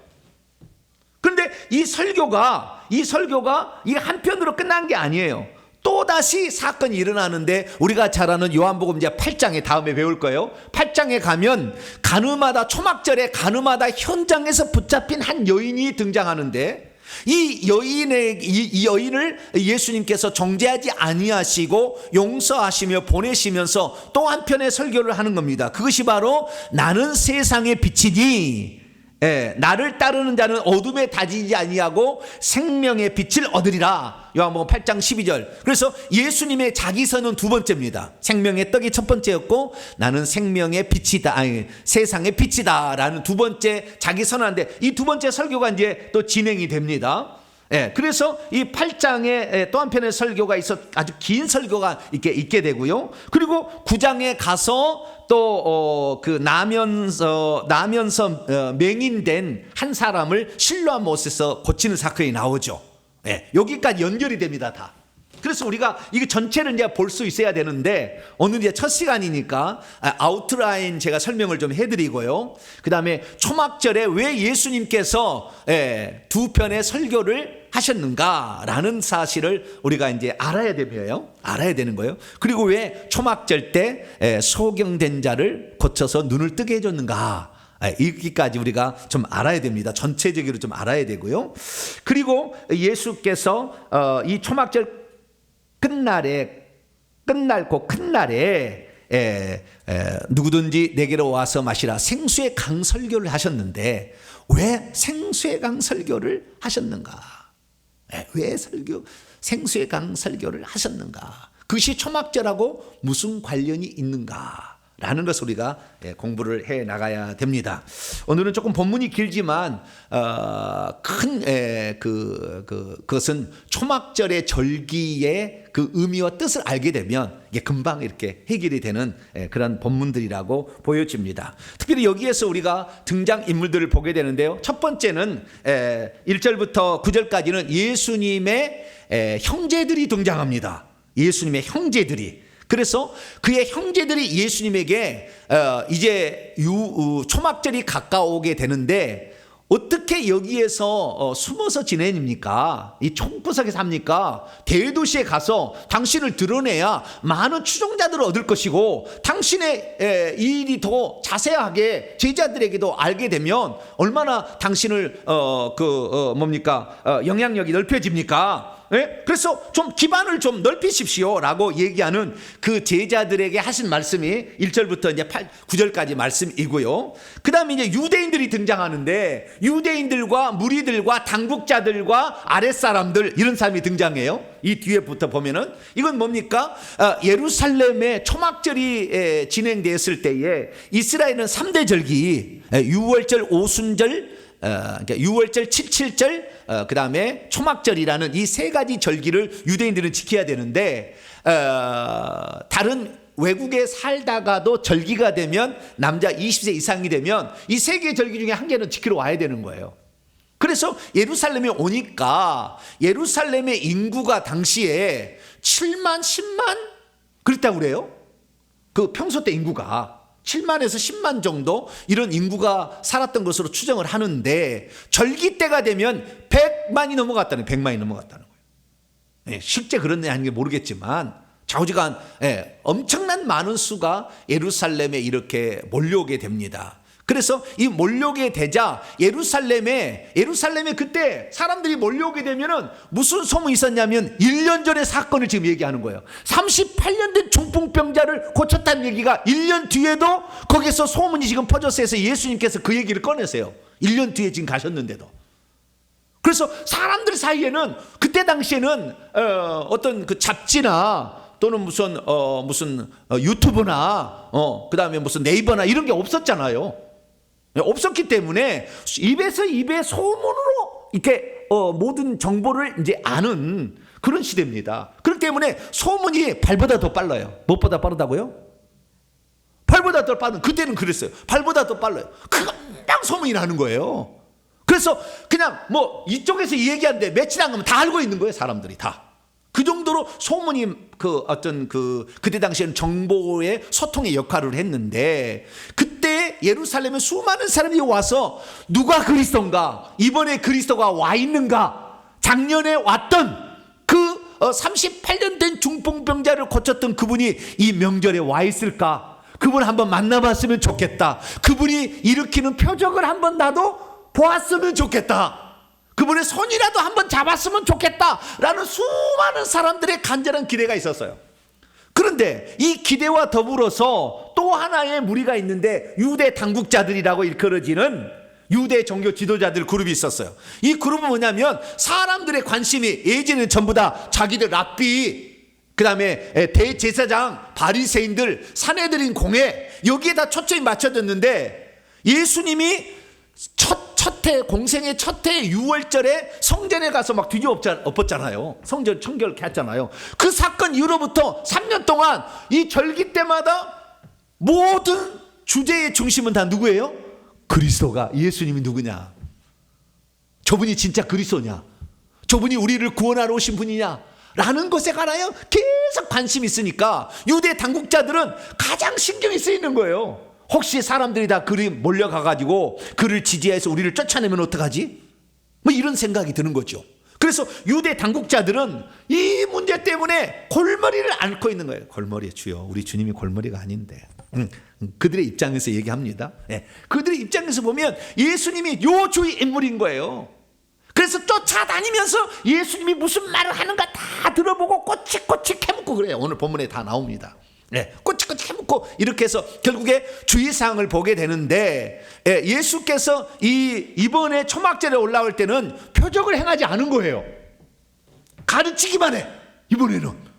그런데 이 설교가 이 한편으로 끝난 게 아니에요. 또다시 사건이 일어나는데, 우리가 잘 아는 요한복음 이제 8장에 다음에 배울 거예요. 8장에 가면 가늠하다, 초막절에 가늠하다 현장에서 붙잡힌 한 여인이 등장하는데, 이 여인을 예수님께서 정죄하지 아니하시고 용서하시며 보내시면서 또 한편의 설교를 하는 겁니다. 그것이 바로 나는 세상의 빛이니 나를 따르는 자는 어둠에 다지지 아니하고 생명의 빛을 얻으리라. 요한복음 8장 12절. 그래서 예수님의 자기선은 두 번째입니다. 생명의 떡이 첫 번째였고 나는 생명의 빛이다, 세상의 빛이다 라는 두 번째 자기선언인데, 이 두 번째 설교가 이제 또 진행이 됩니다. 그래서 이 8장에 또 한편의 설교가 있어, 아주 긴 설교가 있게 되고요. 그리고 9장에 가서 또 그 나면서 맹인된 한 사람을 실로암 못에서 고치는 사건이 나오죠. 여기까지 연결이 됩니다, 다. 그래서 우리가 이게 전체를 이제 볼 수 있어야 되는데, 오늘 이제 첫 시간이니까 아웃라인 제가 설명을 좀 해드리고요. 그 다음에 초막절에 왜 예수님께서 두 편의 설교를 하셨는가라는 사실을 우리가 이제 알아야 되는 거예요. 그리고 왜 초막절 때 소경된 자를 고쳐서 눈을 뜨게 해줬는가, 여기까지 우리가 좀 알아야 됩니다. 전체적으로 좀 알아야 되고요. 그리고 예수께서 이 초막절 끝날고 큰 날에 누구든지 내게로 와서 마시라 생수의 강 설교를 하셨는데, 왜 생수의 강 설교를 하셨는가? 왜 생수의 강 설교를 하셨는가? 그것이 초막절하고 무슨 관련이 있는가? 라는 것을 우리가 공부를 해 나가야 됩니다. 오늘은 조금 본문이 길지만 그것은 초막절의 절기의 그 의미와 뜻을 알게 되면 이게 금방 이렇게 해결이 되는 그런 본문들이라고 보여집니다. 특별히 여기에서 우리가 등장인물들을 보게 되는데요. 첫 번째는 1절부터 9절까지는 예수님의 형제들이 등장합니다. 예수님의 형제들이. 그래서 그의 형제들이 예수님에게 이제 초막절이 가까우게 되는데, 어떻게 여기에서 숨어서 지냅니까? 이 총구석에서 합니까? 대도시에 가서 당신을 드러내야 많은 추종자들을 얻을 것이고, 당신의 일이 더 자세하게 제자들에게도 알게 되면 얼마나 당신을 영향력이 넓혀집니까? 그래서 좀 기반을 좀 넓히십시오 라고 얘기하는 그 제자들에게 하신 말씀이 1절부터 이제 9절까지 말씀이고요. 그 다음에 이제 유대인들이 등장하는데, 유대인들과 무리들과 당국자들과 아랫사람들, 이런 사람이 등장해요. 이 뒤에부터 보면은 이건 뭡니까? 예루살렘의 초막절이 진행되었을 때에 이스라엘은 3대 절기, 유월절, 오순절, 그러니까 6월절, 7.7절, 그 다음에 초막절이라는 이 세 가지 절기를 유대인들은 지켜야 되는데, 다른 외국에 살다가도 절기가 되면, 남자 20세 이상이 되면 이 세 개의 절기 중에 한 개는 지키러 와야 되는 거예요. 그래서 예루살렘에 오니까 예루살렘의 인구가 당시에 7만, 10만 그랬다고 그래요. 그 평소 때 인구가 7만에서 10만 정도 이런 인구가 살았던 것으로 추정을 하는데, 절기 때가 되면 100만이 넘어갔다는 거예요. 실제 그런지 아닌지 모르겠지만 좌우지간 엄청난 많은 수가 예루살렘에 이렇게 몰려오게 됩니다. 그래서 이 몰려오게 되자 예루살렘에 그때 사람들이 몰려오게 되면은 무슨 소문이 있었냐면, 1년 전의 사건을 지금 얘기하는 거예요. 38년 된 중풍병자를 고쳤다는 얘기가 1년 뒤에도 거기서 소문이 지금 퍼져서 해서 예수님께서 그 얘기를 꺼내세요. 1년 뒤에 지금 가셨는데도. 그래서 사람들 사이에는 그때 당시에는 어떤 그 잡지나 또는 무슨 유튜브나 그 다음에 무슨 네이버나 이런 게 없었잖아요. 없었기 때문에 입에서 입에 소문으로 이렇게 모든 정보를 이제 아는 그런 시대입니다. 그렇기 때문에 소문이 발보다 더 빨라요. 무엇보다 빠르다고요? 발보다 더 빠른, 그때는 그랬어요. 발보다 더 빨라요. 금방 소문이 나는 거예요. 그래서 그냥 뭐 이쪽에서 이 얘기하는데 며칠 안 가면 다 알고 있는 거예요, 사람들이 다. 그 정도로 소문이 그때 당시에는 정보의 소통의 역할을 했는데, 그때 예루살렘에 수많은 사람이 와서 누가 그리스도인가, 이번에 그리스도가 와 있는가, 작년에 왔던 그 38년 된 중풍병자를 고쳤던 그분이 이 명절에 와 있을까, 그분 한번 만나봤으면 좋겠다, 그분이 일으키는 표적을 한번 나도 보았으면 좋겠다, 그분의 손이라도 한번 잡았으면 좋겠다라는 수많은 사람들의 간절한 기대가 있었어요. 그런데 이 기대와 더불어서 또 하나의 무리가 있는데, 유대 당국자들이라고 일컬어지는 유대 종교 지도자들 그룹이 있었어요. 이 그룹은 뭐냐면 사람들의 관심이 예전에는 전부 다 자기들 랍비, 그 다음에 대제사장, 바리새인들, 사내들인 공회, 여기에 다 초점이 맞춰졌는데 예수님이 공생의 첫 해 6월절에 성전에 가서 막 뒤집었잖아요. 성전 청결했잖아요. 그 사건 이후로부터 3년 동안 이 절기 때마다 모든 주제의 중심은 다 누구예요? 그리스도가, 예수님이 누구냐? 저분이 진짜 그리스도냐? 저분이 우리를 구원하러 오신 분이냐? 라는 것에 관하여 계속 관심이 있으니까 유대 당국자들은 가장 신경이 쓰이는 거예요. 혹시 사람들이 다 그리 몰려가가지고 그를 지지해서 우리를 쫓아내면 어떡하지? 뭐 이런 생각이 드는 거죠. 그래서 유대 당국자들은 이 문제 때문에 골머리를 앓고 있는 거예요. 골머리, 주여, 우리 주님이 골머리가 아닌데. 그들의 입장에서 얘기합니다. 그들의 입장에서 보면 예수님이 요주의 인물인 거예요. 그래서 쫓아다니면서 예수님이 무슨 말을 하는가 다 들어보고 꼬치꼬치 캐묻고 그래요. 오늘 본문에 다 나옵니다. 꼬치꼬치 캐묻고 이렇게 해서 결국에 주의사항을 보게 되는데, 예수께서 이번에 초막절에 올라올 때는 표적을 행하지 않은 거예요. 가르치기만 해. 이번에는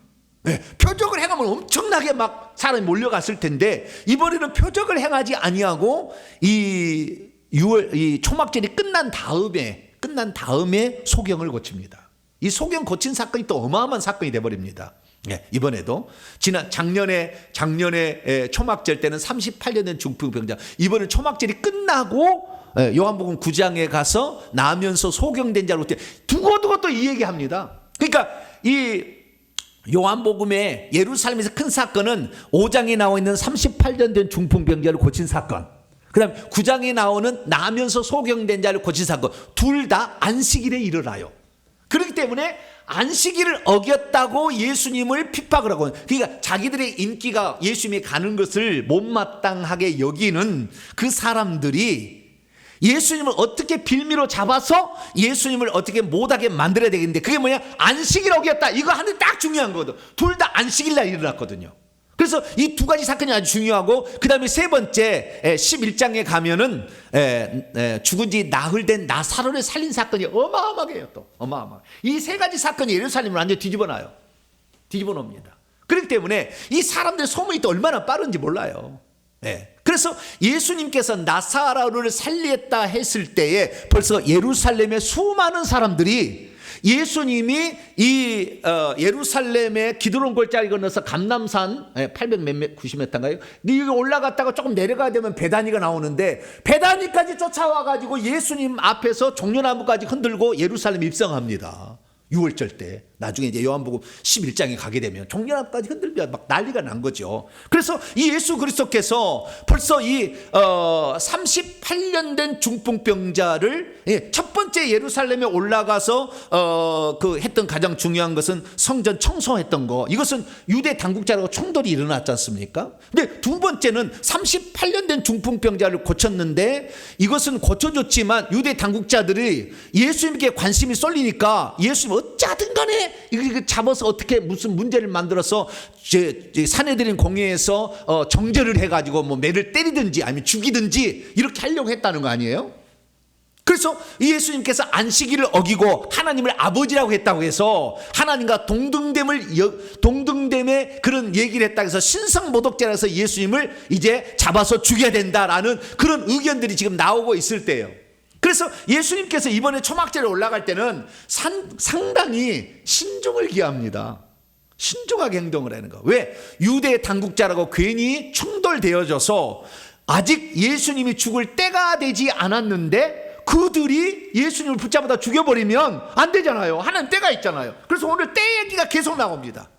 표적을 행하면 엄청나게 막 사람이 몰려갔을 텐데, 이번에는 표적을 행하지 아니하고 이 초막절이 끝난 다음에 소경을 고칩니다. 이 소경 고친 사건이 또 어마어마한 사건이 돼버립니다. 이번에도 작년에 초막절 때는 38년 된 중풍병자, 이번엔 초막절이 끝나고 요한복음 9장에 가서 나면서 소경된 자로 두고두고 또 이 얘기합니다. 그러니까 이 요한복음의 예루살렘에서 큰 사건은 5장에 나와 있는 38년 된 중풍병자를 고친 사건, 그 다음에 9장에 나오는 나면서 소경된 자를 고친 사건, 둘 다 안식일에 일어나요. 그렇기 때문에 안식일을 어겼다고 예수님을 핍박을 하고, 그러니까 자기들의 인기가 예수님이 가는 것을 못마땅하게 여기는 그 사람들이 예수님을 어떻게 빌미로 잡아서 예수님을 어떻게 못하게 만들어야 되겠는데, 그게 뭐냐? 안식일 어겼다. 이거 하는 딱 중요한 거거든. 둘 다 안식일날 일어났거든요. 그래서 이 두 가지 사건이 아주 중요하고, 그 다음에 세 번째 11장에 가면은 죽은 지 나흘 된 나사로를 살린 사건이 어마어마하게 해요. 또 어마어마하게 이 세 가지 사건이 예루살렘을 완전히 뒤집어놔요. 뒤집어 놓습니다. 그렇기 때문에 이 사람들의 소문이 또 얼마나 빠른지 몰라요. 그래서 예수님께서 나사로를 살렸다 했을 때에 벌써 예루살렘의 수많은 사람들이 예수님이 이 예루살렘의 기드론 골짜기 건너서 감람산 890m인가요? 여기 올라갔다가 조금 내려가야 되면 베다니가 나오는데, 베다니까지 쫓아와가지고 예수님 앞에서 종려나무까지 흔들고 예루살렘 입성합니다. 6월절 때. 나중에 이제 요한복음 11장에 가게 되면 종려나무까지 흔들면 막 난리가 난 거죠. 그래서 이 예수 그리스도께서 벌써 이 38년 된 중풍병자를 첫 번째 예루살렘에 올라가서 그 했던 가장 중요한 것은 성전 청소했던 거. 이것은 유대 당국자라고 충돌이 일어났지 않습니까? 근데 두 번째는 38년 된 중풍병자를 고쳤는데, 이것은 고쳐줬지만 유대 당국자들이 예수님께 관심이 쏠리니까 예수님 어찌하든 간에 이거 잡아서 어떻게 무슨 문제를 만들어서 사내들인 공회에서 정죄를 해가지고 뭐 매를 때리든지 아니면 죽이든지 이렇게 하려고 했다는 거 아니에요? 그래서 예수님께서 안식일을 어기고 하나님을 아버지라고 했다고 해서 하나님과 동등됨의 그런 얘기를 했다고 해서 신성모독죄라서 예수님을 이제 잡아서 죽여야 된다라는 그런 의견들이 지금 나오고 있을 때예요. 그래서 예수님께서 이번에 초막절에 올라갈 때는 상당히 신중을 기합니다. 신중하게 행동을 하는 거. 왜? 유대 당국자라고 괜히 충돌되어져서 아직 예수님이 죽을 때가 되지 않았는데 그들이 예수님을 붙잡아다 죽여버리면 안 되잖아요. 하나님 때가 있잖아요. 그래서 오늘 때 얘기가 계속 나옵니다.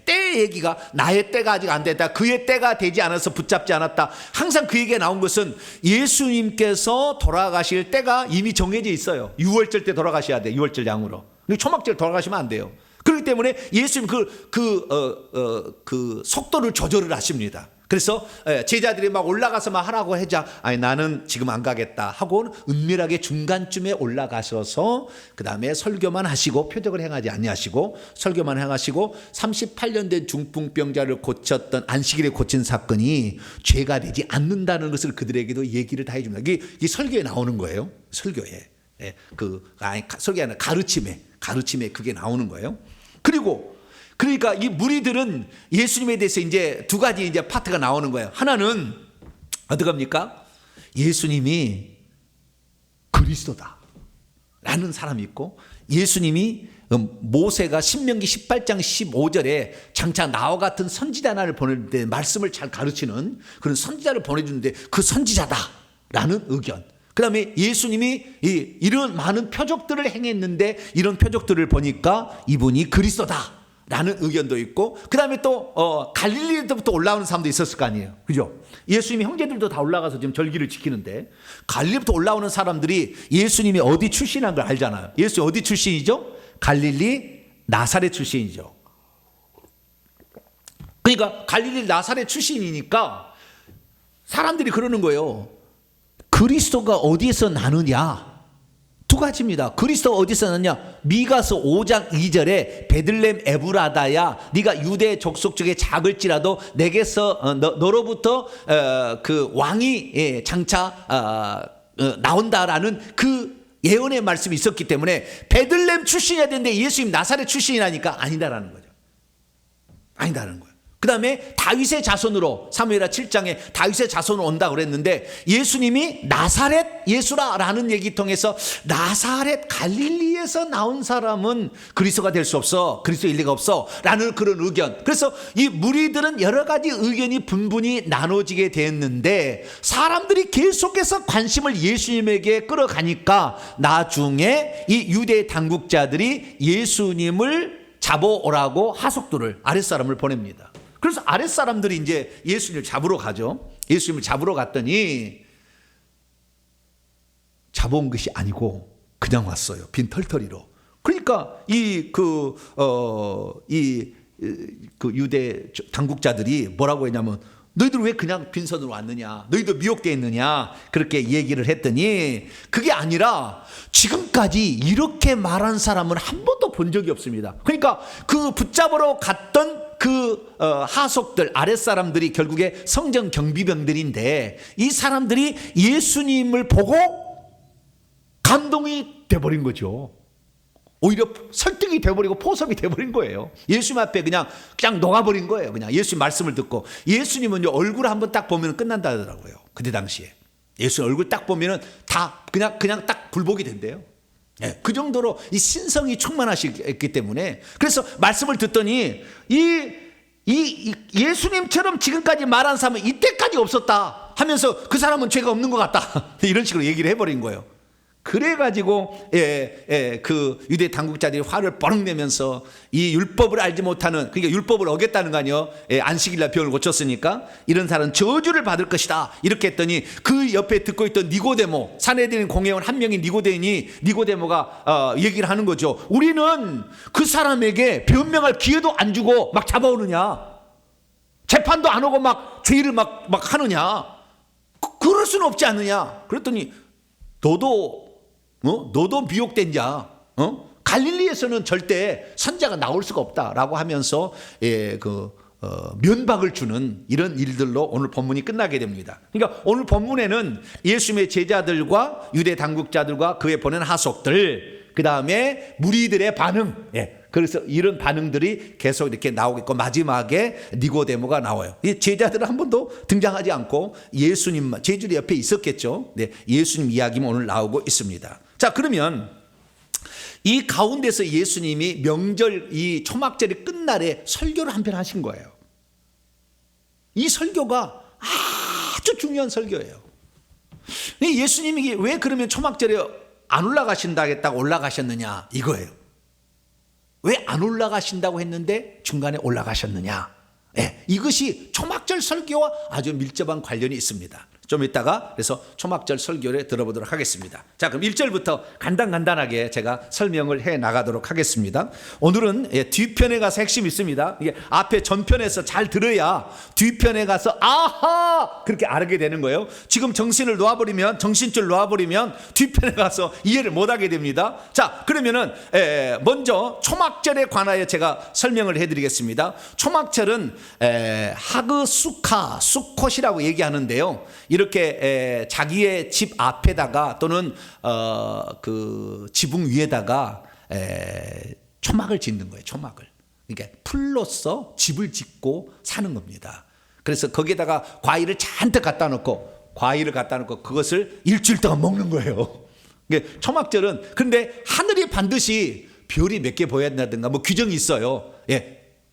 때의 얘기가 나의 때가 아직 안 됐다, 그의 때가 되지 않아서 붙잡지 않았다. 항상 그 얘기가 나온 것은 예수님께서 돌아가실 때가 이미 정해져 있어요. 6월절 때 돌아가셔야 돼. 6월절 양으로. 초막절 돌아가시면 안 돼요. 그렇기 때문에 예수님 그 속도를 조절을 하십니다. 그래서 제자들이 막 올라가서 막 하라고 하자, 아니 나는 지금 안 가겠다 하고 은밀하게 중간쯤에 올라가셔서 그 다음에 설교만 하시고 표적을 행하지 아니하시고 설교만 행하시고 38년 된 중풍병자를 고쳤던 안식일에 고친 사건이 죄가 되지 않는다는 것을 그들에게도 얘기를 다 해줍니다. 이게 설교에 나오는 거예요. 설교에. 설교가 아니라 가르침에 그게 나오는 거예요. 그러니까 이 무리들은 예수님에 대해서 이제 두 가지 이제 파트가 나오는 거예요. 하나는 어떡합니까? 예수님이 그리스도다 라는 사람이 있고, 예수님이 모세가 신명기 18장 15절에 장차 나와 같은 선지자 하나를 보낼 때 말씀을 잘 가르치는 그런 선지자를 보내주는데 그 선지자다라는 의견. 그 다음에 예수님이 이런 많은 표적들을 행했는데 이런 표적들을 보니까 이분이 그리스도다 라는 의견도 있고, 그 다음에 또 갈릴리에서부터 올라오는 사람도 있었을 거 아니에요. 그죠? 예수님이 형제들도 다 올라가서 지금 절기를 지키는데 갈릴리부터 올라오는 사람들이 예수님이 어디 출신한 걸 알잖아요. 예수 어디 출신이죠? 갈릴리 나사렛 출신이죠. 그러니까 갈릴리 나사렛 출신이니까 사람들이 그러는 거예요. 그리스도가 어디에서 나느냐? 두 가지입니다. 그리스도가 어디서 나느냐? 미가서 5장 2절에 베들레헴 에브라다야, 네가 유대 족속 중에 작을지라도 내게서 너로부터 그 왕이 장차 나온다라는 그 예언의 말씀이 있었기 때문에 베들레헴 출신이어야 되는데 예수님 나사렛 출신이라니까 아니다라는 거죠. 아니다라는 거예요. 그 다음에 다윗의 자손으로, 사무엘하 7장에 다윗의 자손으로 온다고 그랬는데 예수님이 나사렛 예수라라는 얘기 통해서 나사렛 갈릴리에서 나온 사람은 그리스도가 될 수 없어, 그리스도 일리가 없어 라는 그런 의견. 그래서 이 무리들은 여러 가지 의견이 분분히 나눠지게 됐는데 사람들이 계속해서 관심을 예수님에게 끌어가니까 나중에 이 유대 당국자들이 예수님을 잡아오라고 하속들을, 아랫사람을 보냅니다. 그래서 아랫사람들이 이제 예수님을 잡으러 가죠. 예수님을 잡으러 갔더니 잡아온 것이 아니고 그냥 왔어요. 빈 털터리로. 그러니까 유대 당국자들이 뭐라고 했냐면, 너희들 왜 그냥 빈손으로 왔느냐? 너희도 미혹되어 있느냐? 그렇게 얘기를 했더니 그게 아니라 지금까지 이렇게 말한 사람은 한 번도 본 적이 없습니다. 그러니까 그 붙잡으러 갔던 그 하속들, 아랫사람들이 결국에 성전 경비병들인데 이 사람들이 예수님을 보고 감동이 돼버린 거죠. 오히려 설득이 돼버리고 포섭이 돼버린 거예요. 예수님 앞에 그냥 녹아버린 거예요. 그냥 예수님 말씀을 듣고. 예수님은 얼굴 한번 딱 보면 끝난다 하더라고요. 그때 당시에 예수님 얼굴 딱 보면은 다 그냥 딱 불복이 된대요. 네, 그 정도로 이 신성이 충만하시기 때문에. 그래서 말씀을 듣더니 이 예수님처럼 지금까지 말한 사람은 이때까지 없었다 하면서 그 사람은 죄가 없는 것 같다 이런 식으로 얘기를 해버린 거예요. 그래가지고 그 유대 당국자들이 화를 뻐럭 내면서 이 율법을 알지 못하는, 그러니까 율법을 어겼다는 거 아니에요. 안식일날 병을 고쳤으니까 이런 사람은 저주를 받을 것이다 이렇게 했더니 그 옆에 듣고 있던 니고데모, 산헤드린 공회원 한 명인 니고데모가 얘기를 하는 거죠. 우리는 그 사람에게 변명할 기회도 안 주고 막 잡아오느냐, 재판도 안 하고 막 죄를 막 하느냐, 그럴 수는 없지 않느냐. 그랬더니 너도 미혹된 자, 갈릴리에서는 절대 선자가 나올 수가 없다라고 하면서 면박을 주는 이런 일들로 오늘 본문이 끝나게 됩니다. 그러니까 오늘 본문에는 예수님의 제자들과 유대 당국자들과 그에 보낸 하속들, 그 다음에 무리들의 반응, 그래서 이런 반응들이 계속 이렇게 나오겠고 마지막에 니고데모가 나와요. 이 제자들은 한 번도 등장하지 않고 예수님만, 제자들 옆에 있었겠죠. 네, 예수님 이야기만 오늘 나오고 있습니다. 자, 그러면 이 가운데서 예수님이 명절, 이 초막절이 끝날에 설교를 한 편 하신 거예요. 이 설교가 아주 중요한 설교예요. 예수님이 왜 그러면 초막절에 안 올라가신다고 올라가셨느냐 이거예요. 왜 안 올라가신다고 했는데 중간에 올라가셨느냐. 이것이 초막절 설교와 아주 밀접한 관련이 있습니다. 좀 이따가 그래서 초막절 설교를 들어보도록 하겠습니다. 자, 그럼 1절부터 간단하게 제가 설명을 해 나가도록 하겠습니다. 오늘은 뒤편에 가서 핵심이 있습니다. 이게 앞에 전편에서 잘 들어야 뒤편에 가서 아하 그렇게 알게 되는 거예요. 지금 정신줄 놓아버리면 뒤편에 가서 이해를 못하게 됩니다. 자, 그러면은 먼저 초막절에 관하여 제가 설명을 해드리겠습니다. 초막절은 하그수카 수콧이라고 얘기하는데요. 이렇게 자기의 집 앞에다가 또는 그 지붕 위에다가 초막을 짓는 거예요. 초막을. 그러니까 풀로서 집을 짓고 사는 겁니다. 그래서 거기에다가 과일을 잔뜩 갖다 놓고 그것을 일주일 동안 먹는 거예요. 초막절은 그런데 하늘이 반드시 별이 몇 개 보여야 된다든가 뭐 규정이 있어요.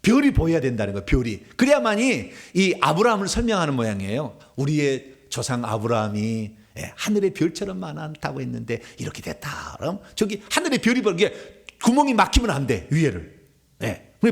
별이 보여야 된다는 거예요. 별이. 그래야만이 이 아브라함을 설명하는 모양이에요. 우리의 조상 아브라함이 하늘의 별처럼 많다고 했는데 이렇게 됐다. 그럼 저기 하늘의 별이 이게 구멍이 막히면 안 돼. 위에를.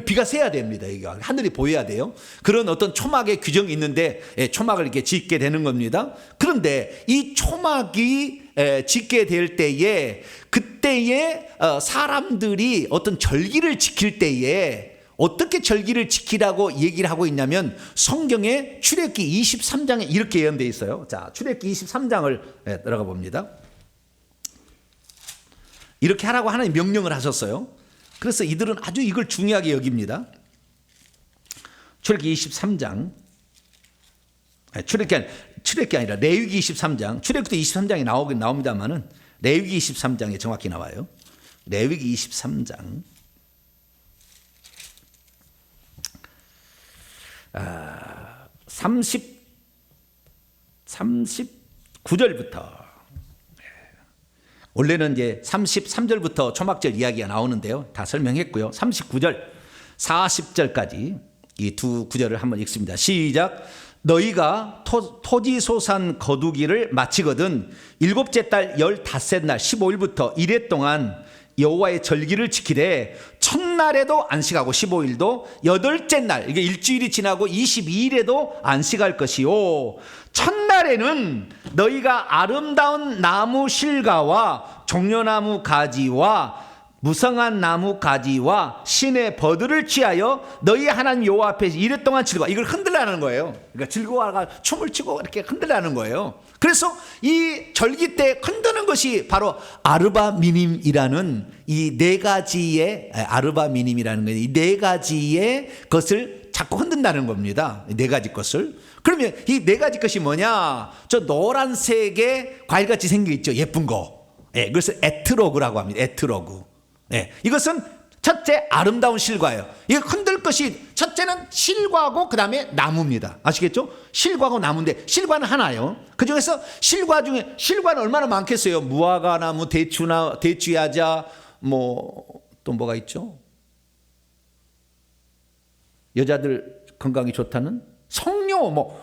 비가 새야 됩니다. 이게 하늘이 보여야 돼요. 그런 어떤 초막의 규정이 있는데 초막을 이렇게 짓게 되는 겁니다. 그런데 이 초막이 짓게 될 때에 그때에 사람들이 어떤 절기를 지킬 때에 어떻게 절기를 지키라고 얘기를 하고 있냐면 성경에 출애굽기 23장에 이렇게 예언되어 있어요. 자, 출애굽기 23장을 들어가 봅니다. 이렇게 하라고 하나님 명령을 하셨어요. 그래서 이들은 아주 이걸 중요하게 여깁니다. 출애굽기 23장, 출애굽기 아니라 레위기 23장, 출애굽기도 23장이 나오긴 나옵니다만은 레위기 23장에 정확히 나와요. 레위기 23장 39절부터 원래는 이제 33절부터 초막절 이야기가 나오는데요. 다 설명했고요. 39절, 40절까지 이 두 구절을 한번 읽습니다. 시작. 너희가 토지소산 거두기를 마치거든 일곱째 달 15날 15일부터 이래 동안 여호와의 절기를 지키되 첫날에도 안식하고 15일도 여덟째 날 이게 일주일이 지나고 22일에도 안식할 것이요 첫날에는 너희가 아름다운 나무 실과와 종려나무 가지와 무성한 나무 가지와 신의 버들을 취하여 너희 하나님 여호와 앞에서 이래 동안 즐거워. 이걸 흔들라는 거예요. 그러니까 즐거워가 춤을 추고 이렇게 흔들라는 거예요. 그래서 이 절기 때 흔드는 것이 바로 아르바미님이라는 이 네 가지의 아르바미님이라는 거예요. 이 네 가지의 것을 자꾸 흔든다는 겁니다. 네 가지 것을. 그러면 이 네 가지 것이 뭐냐? 저 노란색의 과일같이 생겨 있죠. 예쁜 거. 그것을 에트로그라고 합니다. 에트로그. 이것은 첫째 아름다운 실과예요. 이거 흔들 것이 첫째는 실과고 그 다음에 나무입니다. 아시겠죠? 실과고 나무인데 실과는 하나요. 그 중에서 실과 중에 실과는 얼마나 많겠어요? 무화과 나무, 대추야자, 또 뭐가 있죠? 여자들 건강이 좋다는 성료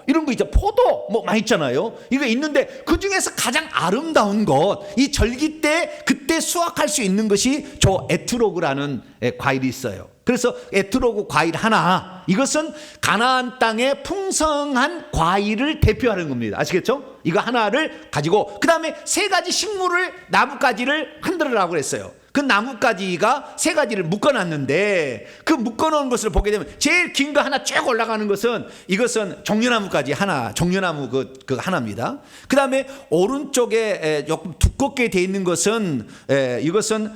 이런 거 있죠. 포도 많이 있잖아요. 이거 있는데 그 중에서 가장 아름다운 것, 이 절기 때 그때 수확할 수 있는 것이 저 에트로그라는 과일이 있어요. 그래서 에트로그 과일 하나, 이것은 가나안 땅의 풍성한 과일을 대표하는 겁니다. 아시겠죠? 이거 하나를 가지고 그 다음에 세 가지 식물을 나뭇가지를 흔들으라고 그랬어요. 그 나뭇가지가 세 가지를 묶어놨는데 그 묶어놓은 것을 보게 되면 제일 긴 거 하나 쭉 올라가는 것은 이것은 종려나무까지 하나, 종려나무 그 하나입니다. 그 다음에 오른쪽에 조금 두껍게 돼 있는 것은 이것은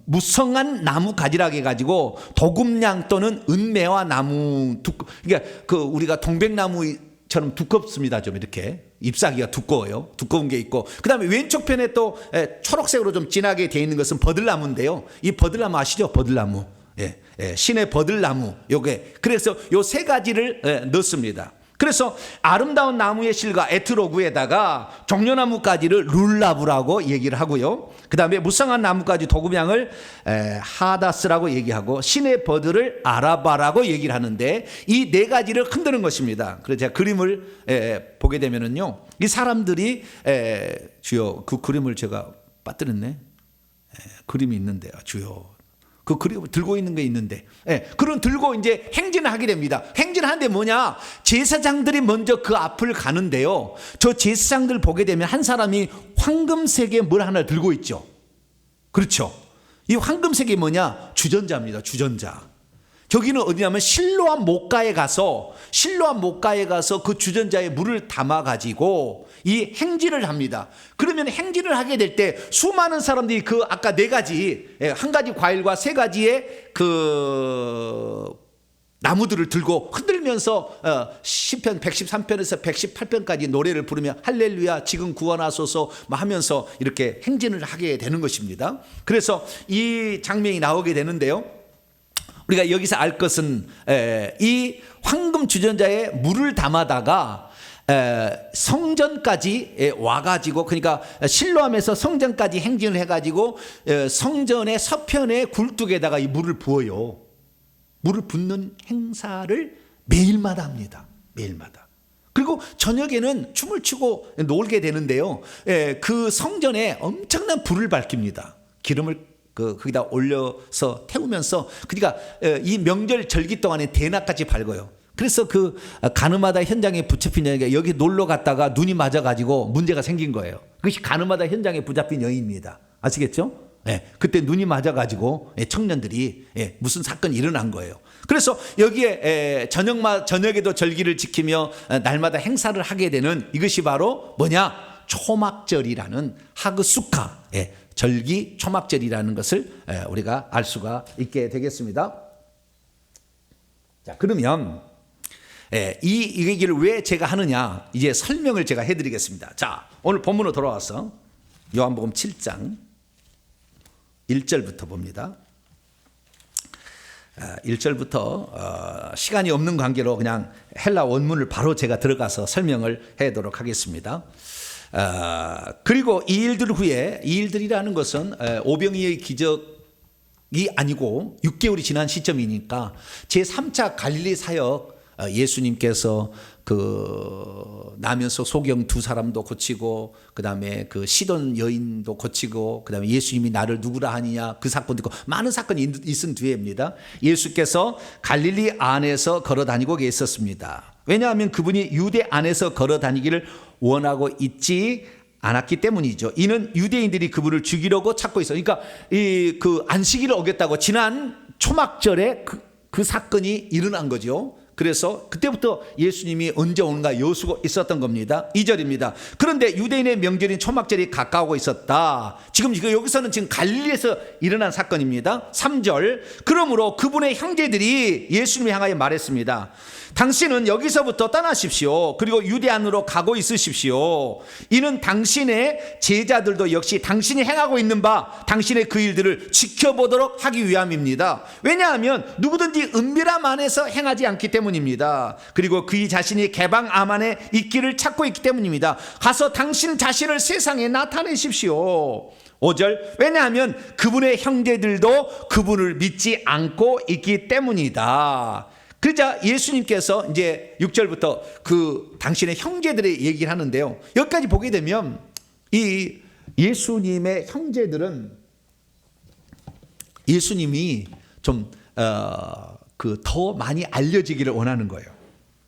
무성한 나무가지라고 해가지고 도금냥 또는 은매화 나무 그러니까 그 우리가 동백나무처럼 두껍습니다. 좀 이렇게 잎사귀가 두꺼워요. 두꺼운 게 있고 그 다음에 왼쪽 편에 또 초록색으로 좀 진하게 되어 있는 것은 버들나무인데요. 이 버들나무 아시죠? 버들나무. 신의 버들나무. 요게 그래서 요 세 가지를 넣습니다. 그래서 아름다운 나무의 실과 에트로그에다가 종려나무가지를 룰라브라고 얘기를 하고요. 그 다음에 무성한 나무가지 도금향을 하다스라고 얘기하고 신의 버들을 아라바라고 얘기를 하는데 이 네 가지를 흔드는 것입니다. 그래서 제가 그림을 보게 되면은요, 이 사람들이 주요 그 그림을 제가 빠뜨렸네. 그림이 있는데요, 주요 그리고 들고 있는 게 있는데, 그런 들고 이제 행진을 하게 됩니다. 행진하는데 뭐냐? 제사장들이 먼저 그 앞을 가는데요. 저 제사장들 보게 되면 한 사람이 황금색의 뭘 하나 들고 있죠. 그렇죠. 이 황금색이 뭐냐? 주전자입니다. 주전자. 저기는 어디냐면 실로암 목가에 가서 그 주전자에 물을 담아 가지고 이 행진을 합니다. 그러면 행진을 하게 될 때 수많은 사람들이 그 아까 네 가지, 한 가지 과일과 세 가지의 그 나무들을 들고 흔들면서 시편 113편에서 118편까지 노래를 부르며 할렐루야 지금 구원하소서 하면서 이렇게 행진을 하게 되는 것입니다. 그래서 이 장면이 나오게 되는데요. 우리가 여기서 알 것은 이 황금 주전자에 물을 담아다가 성전까지 와가지고, 그러니까 실로암에서 성전까지 행진을 해가지고 성전의 서편의 굴뚝에다가 이 물을 부어요. 물을 붓는 행사를 매일마다 합니다. 매일마다. 그리고 저녁에는 춤을 추고 놀게 되는데요. 그 성전에 엄청난 불을 밝힙니다. 기름을 거기다 올려서 태우면서, 그러니까 이 명절 절기 동안에 대낮까지 밝아요. 그래서 그 가늠하다 현장에 붙잡힌 여인이 여기 놀러 갔다가 눈이 맞아가지고 문제가 생긴 거예요. 그것이 가늠하다 현장에 붙잡힌 여인입니다. 아시겠죠? 그때 눈이 맞아가지고 청년들이 무슨 사건이 일어난 거예요. 그래서 여기에 저녁에도 절기를 지키며 날마다 행사를 하게 되는 이것이 바로 뭐냐? 초막절이라는 하그수카, 절기 초막절이라는 것을 우리가 알 수가 있게 되겠습니다. 자, 그러면 이 얘기를 왜 제가 하느냐, 이제 설명을 제가 해드리겠습니다. 자, 오늘 본문으로 돌아와서 요한복음 7장 1절부터 봅니다. 1절부터 시간이 없는 관계로 그냥 헬라 원문을 바로 제가 들어가서 설명을 하도록 하겠습니다. 그리고 이 일들 후에, 이 일들이라는 것은 오병이의 기적이 아니고 6개월이 지난 시점이니까 제3차 갈릴리 사역, 예수님께서 그 나면서 소경 두 사람도 고치고, 그 다음에 그 시돈 여인도 고치고, 그 다음에 예수님이 나를 누구라 하느냐 그 사건도 있고 많은 사건이 있은 뒤에입니다. 예수께서 갈릴리 안에서 걸어 다니고 계셨습니다. 왜냐하면 그분이 유대 안에서 걸어 다니기를 원하고 있지 않았기 때문이죠. 이는 유대인들이 그분을 죽이려고 찾고 있어요. 그러니까 그 안식일을 어겼다고 지난 초막절에 그 사건이 일어난 거죠. 그래서 그때부터 예수님이 언제 오는가 여수고 있었던 겁니다. 2절입니다. 그런데 유대인의 명절인 초막절이 가까우고 있었다. 지금 여기서는 지금 갈릴리에서 일어난 사건입니다. 3절. 그러므로 그분의 형제들이 예수님을 향하여 말했습니다. 당신은 여기서부터 떠나십시오. 그리고 유대 안으로 가고 있으십시오. 이는 당신의 제자들도 역시 당신이 행하고 있는 바 당신의 그 일들을 지켜보도록 하기 위함입니다. 왜냐하면 누구든지 은밀함 안에서 행하지 않기 때문입니다. 그리고 그의 자신이 개방암 안에 있기를 찾고 있기 때문입니다. 가서 당신 자신을 세상에 나타내십시오. 5절. 왜냐하면 그분의 형제들도 그분을 믿지 않고 있기 때문이다. 그러자 예수님께서 이제 6절부터 그 당신의 형제들의 얘기를 하는데요. 여기까지 보게 되면 이 예수님의 형제들은 예수님이 좀 더 많이 알려지기를 원하는 거예요.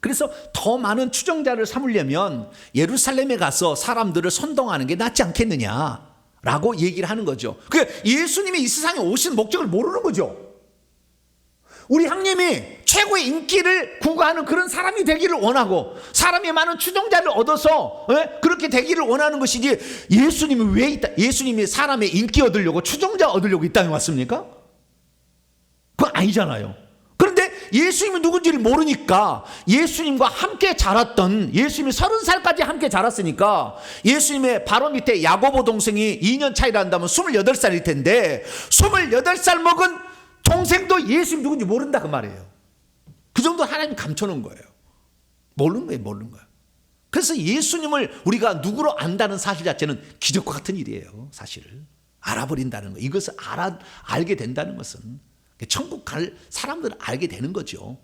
그래서 더 많은 추종자를 삼으려면 예루살렘에 가서 사람들을 선동하는 게 낫지 않겠느냐라고 얘기를 하는 거죠. 예수님이 이 세상에 오신 목적을 모르는 거죠. 우리 형님이 최고의 인기를 구가하는 그런 사람이 되기를 원하고 사람이 많은 추종자를 얻어서 그렇게 되기를 원하는 것이지, 예수님이 왜 있다? 예수님이 사람의 인기 얻으려고 추종자 얻으려고 이 땅에 왔습니까? 그건 아니잖아요. 그런데 예수님이 누군지를 모르니까 예수님과 함께 자랐던, 예수님이 30살까지 함께 자랐으니까 예수님의 바로 밑에 야고보 동생이 2년 차이라 한다면 28살일 텐데 28살 먹은 동생도 예수님 누군지 모른다 그 말이에요. 그 정도 하나님 감춰놓은 거예요. 모르는 거예요. 그래서 예수님을 우리가 누구로 안다는 사실 자체는 기적과 같은 일이에요. 사실을 알아버린다는 거, 이것을 알게 된다는 것은 천국 갈 사람들은 알게 되는 거죠.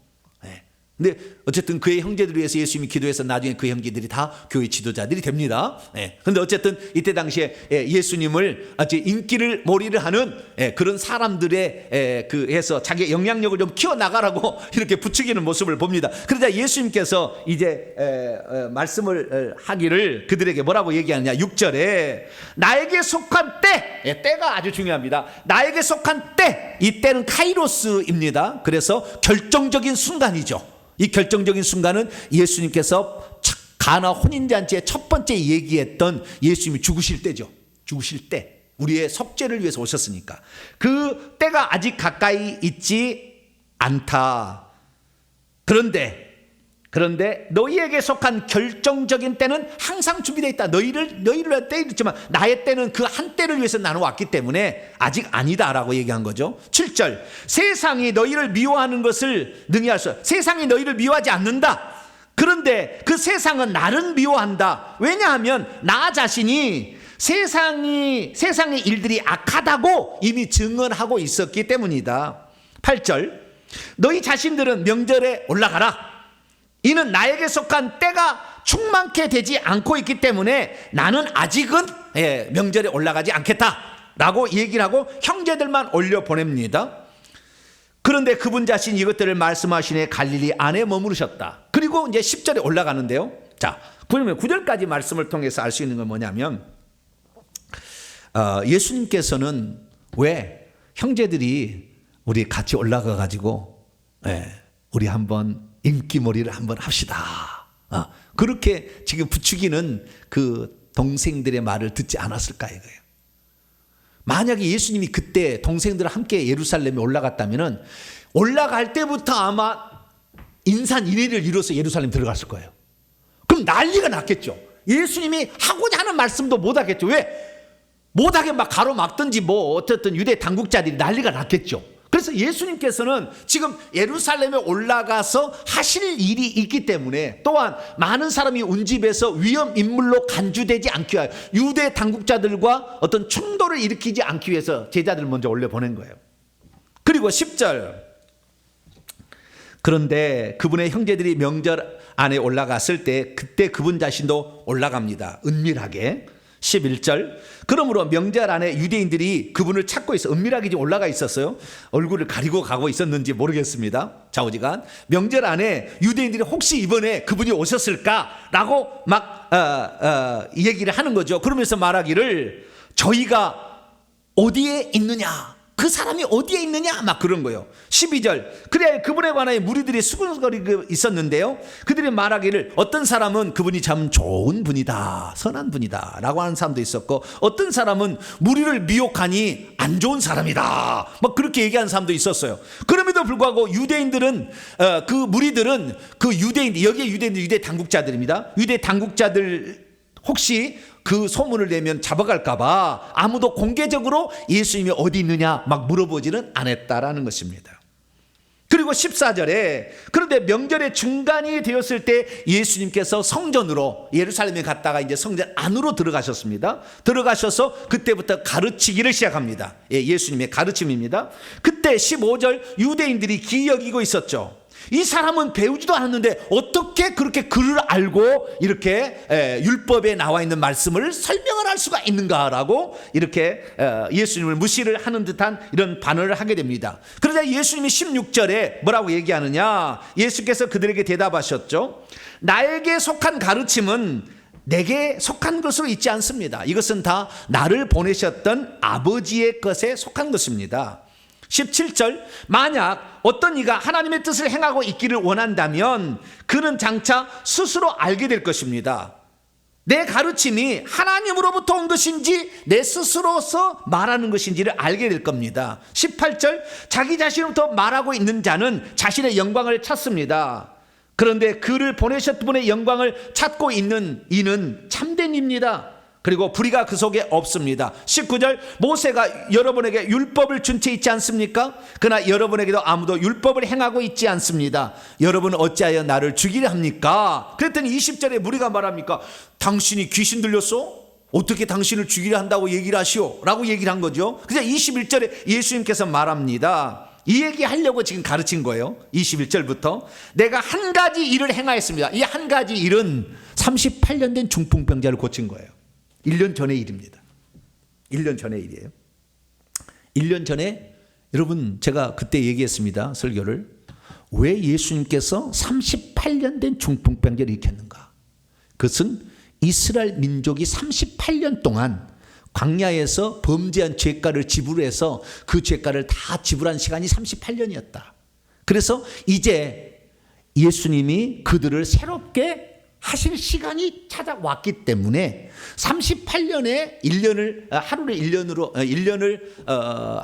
근데 어쨌든 그의 형제들을 위해서 예수님이 기도해서 나중에 그 형제들이 다 교회 지도자들이 됩니다. 근데 어쨌든 이때 당시에 예수님을 아주 인기를 몰이를 하는 그런 사람들의 그 해서 자기의 영향력을 좀 키워나가라고 이렇게 부추기는 모습을 봅니다. 그러자 예수님께서 이제 말씀을 하기를 그들에게 뭐라고 얘기하느냐. 6절에 나에게 속한 때, 때가 아주 중요합니다. 나에게 속한 때, 이 때는 카이로스입니다. 그래서 결정적인 순간이죠. 이 결정적인 순간은 예수님께서 가나 혼인잔치의 첫 번째 얘기했던 예수님이 죽으실 때죠. 죽으실 때, 우리의 속죄를 위해서 오셨으니까 그 때가 아직 가까이 있지 않다. 그런데 너희에게 속한 결정적인 때는 항상 준비되어 있다. 너희를 때 있지만 나의 때는 그 한 때를 위해서 나는 왔기 때문에 아직 아니다라고 얘기한 거죠. 7절, 세상이 너희를 미워하는 것을 능히 알 수 없어. 세상이 너희를 미워하지 않는다. 그런데 그 세상은 나를 미워한다. 왜냐하면 나 자신이 세상의 일들이 악하다고 이미 증언하고 있었기 때문이다. 8절, 너희 자신들은 명절에 올라가라. 이는 나에게 속한 때가 충만케 되지 않고 있기 때문에 나는 아직은 명절에 올라가지 않겠다라고 얘기를 하고 형제들만 올려보냅니다. 그런데 그분 자신 이것들을 말씀하시네 갈릴리 안에 머무르셨다. 그리고 이제 10절에 올라가는데요. 자, 그러면 9절까지 말씀을 통해서 알 수 있는 건 뭐냐면 예수님께서는 왜 형제들이 우리 같이 올라가 가지고 우리 한번 인기몰이를 한번 합시다. 그렇게 지금 부추기는 그 동생들의 말을 듣지 않았을까 이거예요. 만약에 예수님이 그때 동생들과 함께 예루살렘에 올라갔다면 올라갈 때부터 아마 인산인해를 이뤄서 예루살렘 들어갔을 거예요. 그럼 난리가 났겠죠. 예수님이 하고자 하는 말씀도 못하겠죠. 왜? 못하게 막 가로막든지 뭐 어쨌든 유대 당국자들이 난리가 났겠죠. 그래서 예수님께서는 지금 예루살렘에 올라가서 하실 일이 있기 때문에 또한 많은 사람이 온 집에서 위험 인물로 간주되지 않기 위하여 유대 당국자들과 어떤 충돌을 일으키지 않기 위해서 제자들을 먼저 올려보낸 거예요. 그리고 10절, 그런데 그분의 형제들이 명절 안에 올라갔을 때 그때 그분 자신도 올라갑니다. 은밀하게. 11절, 그러므로 명절 안에 유대인들이 그분을 찾고 있어 은밀하게 좀 올라가 있었어요. 얼굴을 가리고 가고 있었는지 모르겠습니다. 좌우지간 명절 안에 유대인들이 혹시 이번에 그분이 오셨을까라고 막 얘기를 하는 거죠. 그러면서 말하기를 저희가 어디에 있느냐, 그 사람이 어디에 있느냐 막 그런 거예요. 12절, 그래 그분에 관하여 무리들이 수군거리고 있었는데요. 그들이 말하기를 어떤 사람은 그분이 참 좋은 분이다, 선한 분이다 라고 하는 사람도 있었고, 어떤 사람은 무리를 미혹하니 안 좋은 사람이다 막 그렇게 얘기하는 사람도 있었어요. 그럼에도 불구하고 유대인들은 그 무리들은 그 유대인들, 여기에 유대인들 유대 당국자들입니다. 유대 당국자들 혹시 그 소문을 내면 잡아갈까봐 아무도 공개적으로 예수님이 어디 있느냐 막 물어보지는 않았다라는 것입니다. 그리고 14절에 그런데 명절의 중간이 되었을 때 예수님께서 성전으로 예루살렘에 갔다가 이제 성전 안으로 들어가셨습니다. 들어가셔서 그때부터 가르치기를 시작합니다. 예수님의 가르침입니다. 그때 15절 유대인들이 기여기고 있었죠. 이 사람은 배우지도 않았는데 어떻게 그렇게 글을 알고 이렇게 율법에 나와 있는 말씀을 설명을 할 수가 있는가라고 이렇게 예수님을 무시를 하는 듯한 이런 반응을 하게 됩니다. 그러자 예수님이 16절에 뭐라고 얘기하느냐, 예수께서 그들에게 대답하셨죠. 나에게 속한 가르침은 내게 속한 것으로 있지 않습니다. 이것은 다 나를 보내셨던 아버지의 것에 속한 것입니다. 17절, 만약 어떤 이가 하나님의 뜻을 행하고 있기를 원한다면 그는 장차 스스로 알게 될 것입니다. 내 가르침이 하나님으로부터 온 것인지 내 스스로서 말하는 것인지를 알게 될 겁니다. 18절, 자기 자신으로부터 말하고 있는 자는 자신의 영광을 찾습니다. 그런데 그를 보내셨던 분의 영광을 찾고 있는 이는 참된 입니다. 그리고 불의가 그 속에 없습니다. 19절, 모세가 여러분에게 율법을 준 채 있지 않습니까? 그러나 여러분에게도 아무도 율법을 행하고 있지 않습니다. 여러분은 어찌하여 나를 죽이려 합니까? 그랬더니 20절에 무리가 말합니까? 당신이 귀신 들렸어? 어떻게 당신을 죽이려 한다고 얘기를 하시오? 라고 얘기를 한 거죠. 그래서 21절에 예수님께서 말합니다. 이 얘기 하려고 지금 가르친 거예요. 21절부터 내가 한 가지 일을 행하였습니다. 이 한 가지 일은 38년 된 중풍병자를 고친 거예요. 1년 전의 일입니다. 1년 전의 일이에요. 1년 전에 여러분 제가 그때 얘기했습니다. 설교를. 왜 예수님께서 38년 된 중풍병자를 일으켰는가? 그것은 이스라엘 민족이 38년 동안 광야에서 범죄한 죄가를 지불해서 그 죄가를 다 지불한 시간이 38년이었다. 그래서 이제 예수님이 그들을 새롭게 하실 시간이 찾아왔기 때문에 38년에 1년을 하루를 1년으로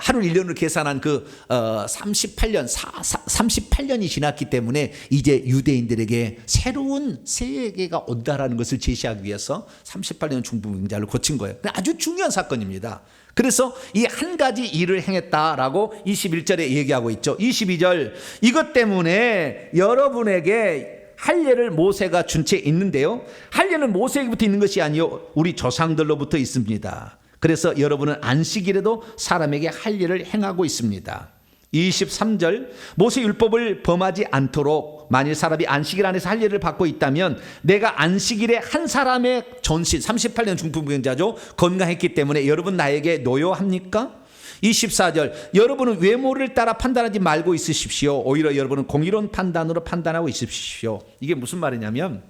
하루 1년으로 계산한 그 38년이 지났기 때문에 이제 유대인들에게 새로운 세계가 온다라는 것을 제시하기 위해서 38년 중풍병자를 고친 거예요. 아주 중요한 사건입니다. 그래서 이 한 가지 일을 행했다라고 21절에 얘기하고 있죠. 22절 이것 때문에 여러분에게 할례를 모세가 준 채 있는데요. 할례는 모세에게부터 있는 것이 아니요 우리 조상들로부터 있습니다. 그래서 여러분은 안식일에도 사람에게 할례를 행하고 있습니다. 23절 모세 율법을 범하지 않도록 만일 사람이 안식일 안에서 할례를 받고 있다면 내가 안식일에 한 사람의 전신 38년 중풍병자죠. 건강했기 때문에 여러분 나에게 노여합니까? 24절 여러분은 외모를 따라 판단하지 말고 있으십시오. 오히려 여러분은 공의로운 판단으로 판단하고 있으십시오. 이게 무슨 말이냐면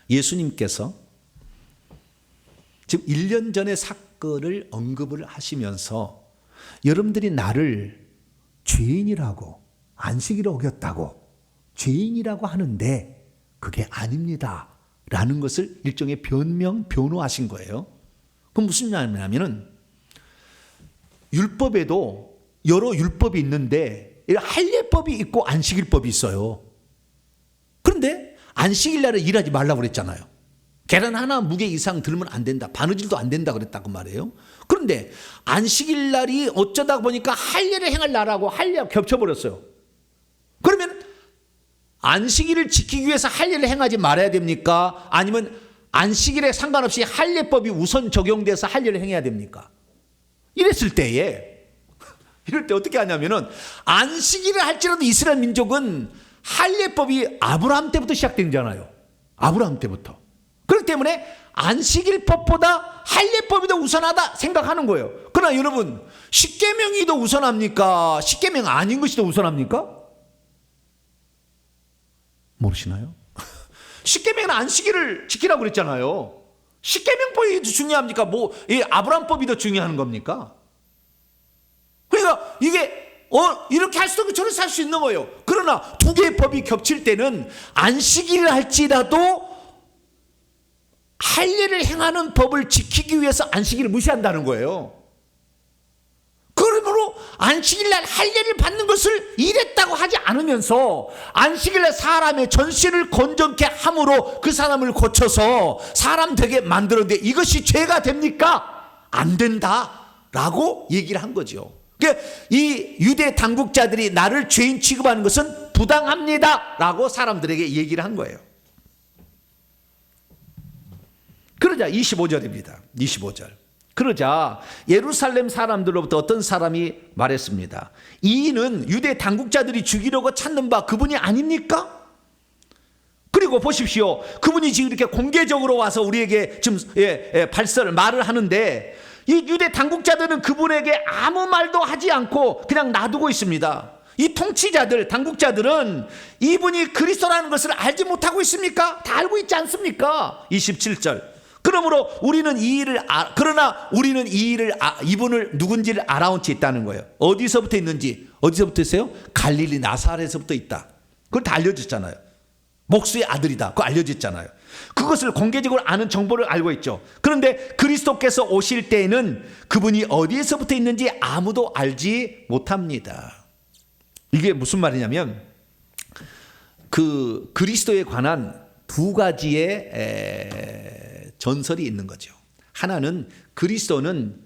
예수님께서 지금 1년 전의 사건을 언급을 하시면서 여러분들이 나를 죄인이라고 안식일을 어겼다고 죄인이라고 하는데 그게 아닙니다 라는 것을 일종의 변호하신 거예요. 그럼 무슨 말이냐면은 율법에도 여러 율법이 있는데 할례법이 있고 안식일법이 있어요. 그런데 안식일 날에 일하지 말라고 그랬잖아요. 계란 하나 무게 이상 들면 안 된다. 바느질도 안 된다 그랬다고 말이에요. 그런데 안식일 날이 어쩌다 보니까 할례를 행할 날하고 할례가 겹쳐버렸어요. 그러면 안식일을 지키기 위해서 할례를 행하지 말아야 됩니까? 아니면 안식일에 상관없이 할례법이 우선 적용돼서 할례를 행해야 됩니까? 이랬을 때에 이럴 때 어떻게 하냐면은 안식일을 할지라도 이스라엘 민족은 할례법이 아브라함 때부터 시작된잖아요. 아브라함 때부터. 그렇기 때문에 안식일법보다 할례법이 더 우선하다 생각하는 거예요. 그러나 여러분 십계명이 더 우선합니까? 십계명 아닌 것이 더 우선합니까? 모르시나요? 십계명은 안식일을 지키라고 그랬잖아요. 십계명법이 더 중요합니까? 뭐 이 아브라함법이 더 중요한 겁니까? 그러니까 이게 이렇게 할 수도 없고 저렇게 할 수 있는 거예요. 그러나 두 개의 법이 겹칠 때는 안식일을 할지라도 할례를 행하는 법을 지키기 위해서 안식일을 무시한다는 거예요. 그러므로 안식일날 할례를 받는 것을 일했다고 하지 않으면서 안식일날 사람의 전신을 건전케 함으로 그 사람을 고쳐서 사람 되게 만들었는데 이것이 죄가 됩니까? 안 된다라고 얘기를 한 거죠. 그러니까 이 유대 당국자들이 나를 죄인 취급하는 것은 부당합니다라고 사람들에게 얘기를 한 거예요. 그러자 25절입니다. 25절. 그러자 예루살렘 사람들로부터 어떤 사람이 말했습니다. 이는 유대 당국자들이 죽이려고 찾는 바 그분이 아닙니까? 그리고 보십시오. 그분이 지금 이렇게 공개적으로 와서 우리에게 지금 말을 하는데 이 유대 당국자들은 그분에게 아무 말도 하지 않고 그냥 놔두고 있습니다. 이 통치자들, 당국자들은 이분이 그리스도라는 것을 알지 못하고 있습니까? 다 알고 있지 않습니까? 27절. 그러므로 우리는 이 일을 이분을 누군지를 알아온 채 있다는 거예요. 어디서부터 있는지, 어디서부터 있어요? 갈릴리 나사렛에서부터 있다. 그걸 다 알려졌잖아요. 목수의 아들이다. 그거 알려졌잖아요. 그것을 공개적으로 아는 정보를 알고 있죠. 그런데 그리스도께서 오실 때에는 그분이 어디에서부터 있는지 아무도 알지 못합니다. 이게 무슨 말이냐면 그 그리스도에 관한 두 가지의 전설이 있는 거죠. 하나는 그리스도는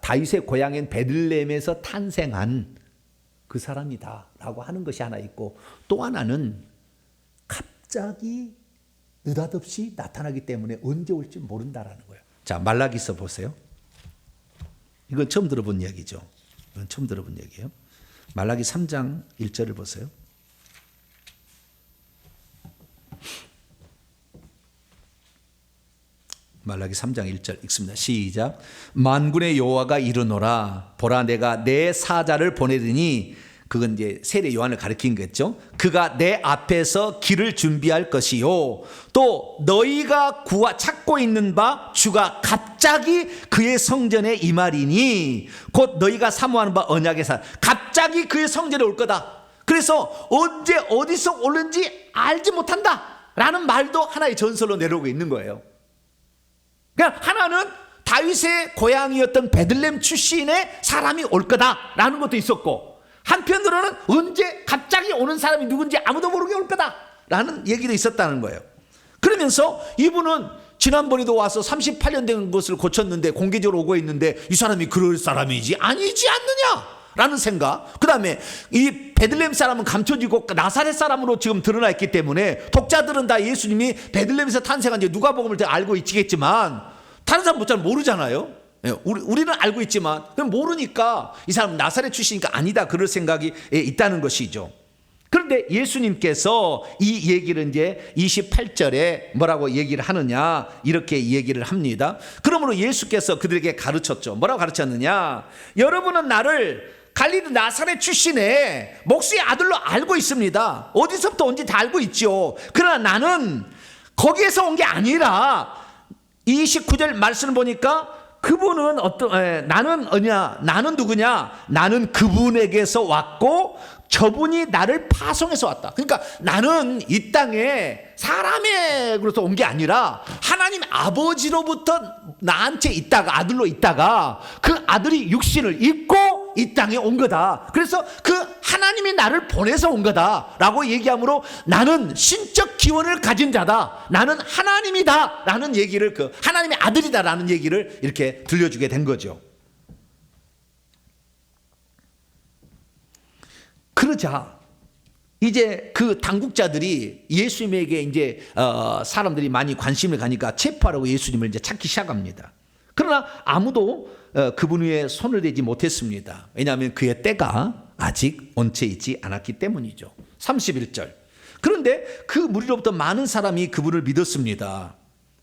다윗의 고향인 베들레헴에서 탄생한 그 사람이다라고 하는 것이 하나 있고 또 하나는 갑자기 느닷없이 나타나기 때문에 언제 올지 모른다라는 거예요. 자, 말라기서 보세요. 이건 처음 들어본 이야기죠. 이건 처음 들어본 얘기예요. 말라기 3장 1절을 보세요. 말라기 3장 1절 읽습니다. 시작. 만군의 여호와가 이르노라 보라 내가 내 사자를 보내리니, 그건 이제 세례 요한을 가리킨 거겠죠. 그가 내 앞에서 길을 준비할 것이요 또 너희가 찾고 있는 바 주가 갑자기 그의 성전에 임하리니 곧 너희가 사모하는 바 언약의 산, 갑자기 그의 성전에 올 거다. 그래서 언제 어디서 오는지 알지 못한다 라는 말도 하나의 전설로 내려오고 있는 거예요. 그러니까 하나는 다윗의 고향이었던 베들레헴 출신의 사람이 올 거다라는 것도 있었고, 한편으로는 언제 갑자기 오는 사람이 누군지 아무도 모르게 올 거다라는 얘기도 있었다는 거예요. 그러면서 이분은 지난번에도 와서 38년 된 것을 고쳤는데 공개적으로 오고 있는데 이 사람이 그럴 사람이지 아니지 않느냐라는 생각. 그 다음에 이 베들레헴 사람은 감춰지고 나사렛 사람으로 지금 드러나 있기 때문에 독자들은 다 예수님이 베들레헴에서 탄생한 지 누가복음을 다 알고 있겠지만 다른 사람 잘 모르잖아요. 우리는 알고 있지만 모르니까 이 사람은 나사렛 출신이니까 아니다 그럴 생각이 있다는 것이죠. 그런데 예수님께서 이 얘기를 이제 28절에 뭐라고 얘기를 하느냐, 이렇게 얘기를 합니다. 그러므로 예수께서 그들에게 가르쳤죠. 뭐라고 가르쳤느냐, 여러분은 나를 갈릴리 나사렛 출신의 목수의 아들로 알고 있습니다. 어디서부터 온지 다 알고 있죠. 그러나 나는 거기에서 온 게 아니라 29절 말씀을 보니까 그분은 나는 누구냐? 나는 그분에게서 왔고 저분이 나를 파송해서 왔다. 그러니까 나는 이 땅에 사람으로서 온 게 아니라 하나님 아버지로부터 나한테 있다가 아들로 있다가 그 아들이 육신을 입고 이 땅에 온 거다. 그래서 그 하나님이 나를 보내서 온 거다라고 얘기하므로 나는 신적 기원을 가진 자다. 나는 하나님이다 라는 얘기를, 그 하나님의 아들이다 라는 얘기를 이렇게 들려주게 된 거죠. 그러자 이제 그 당국자들이 예수님에게 이제 사람들이 많이 관심을 가니까 체포하라고 예수님을 이제 찾기 시작합니다. 그러나 아무도 그분 위에 손을 대지 못했습니다. 왜냐하면 그의 때가 아직 온채 있지 않았기 때문이죠. 31절. 그런데 그 무리로부터 많은 사람이 그분을 믿었습니다.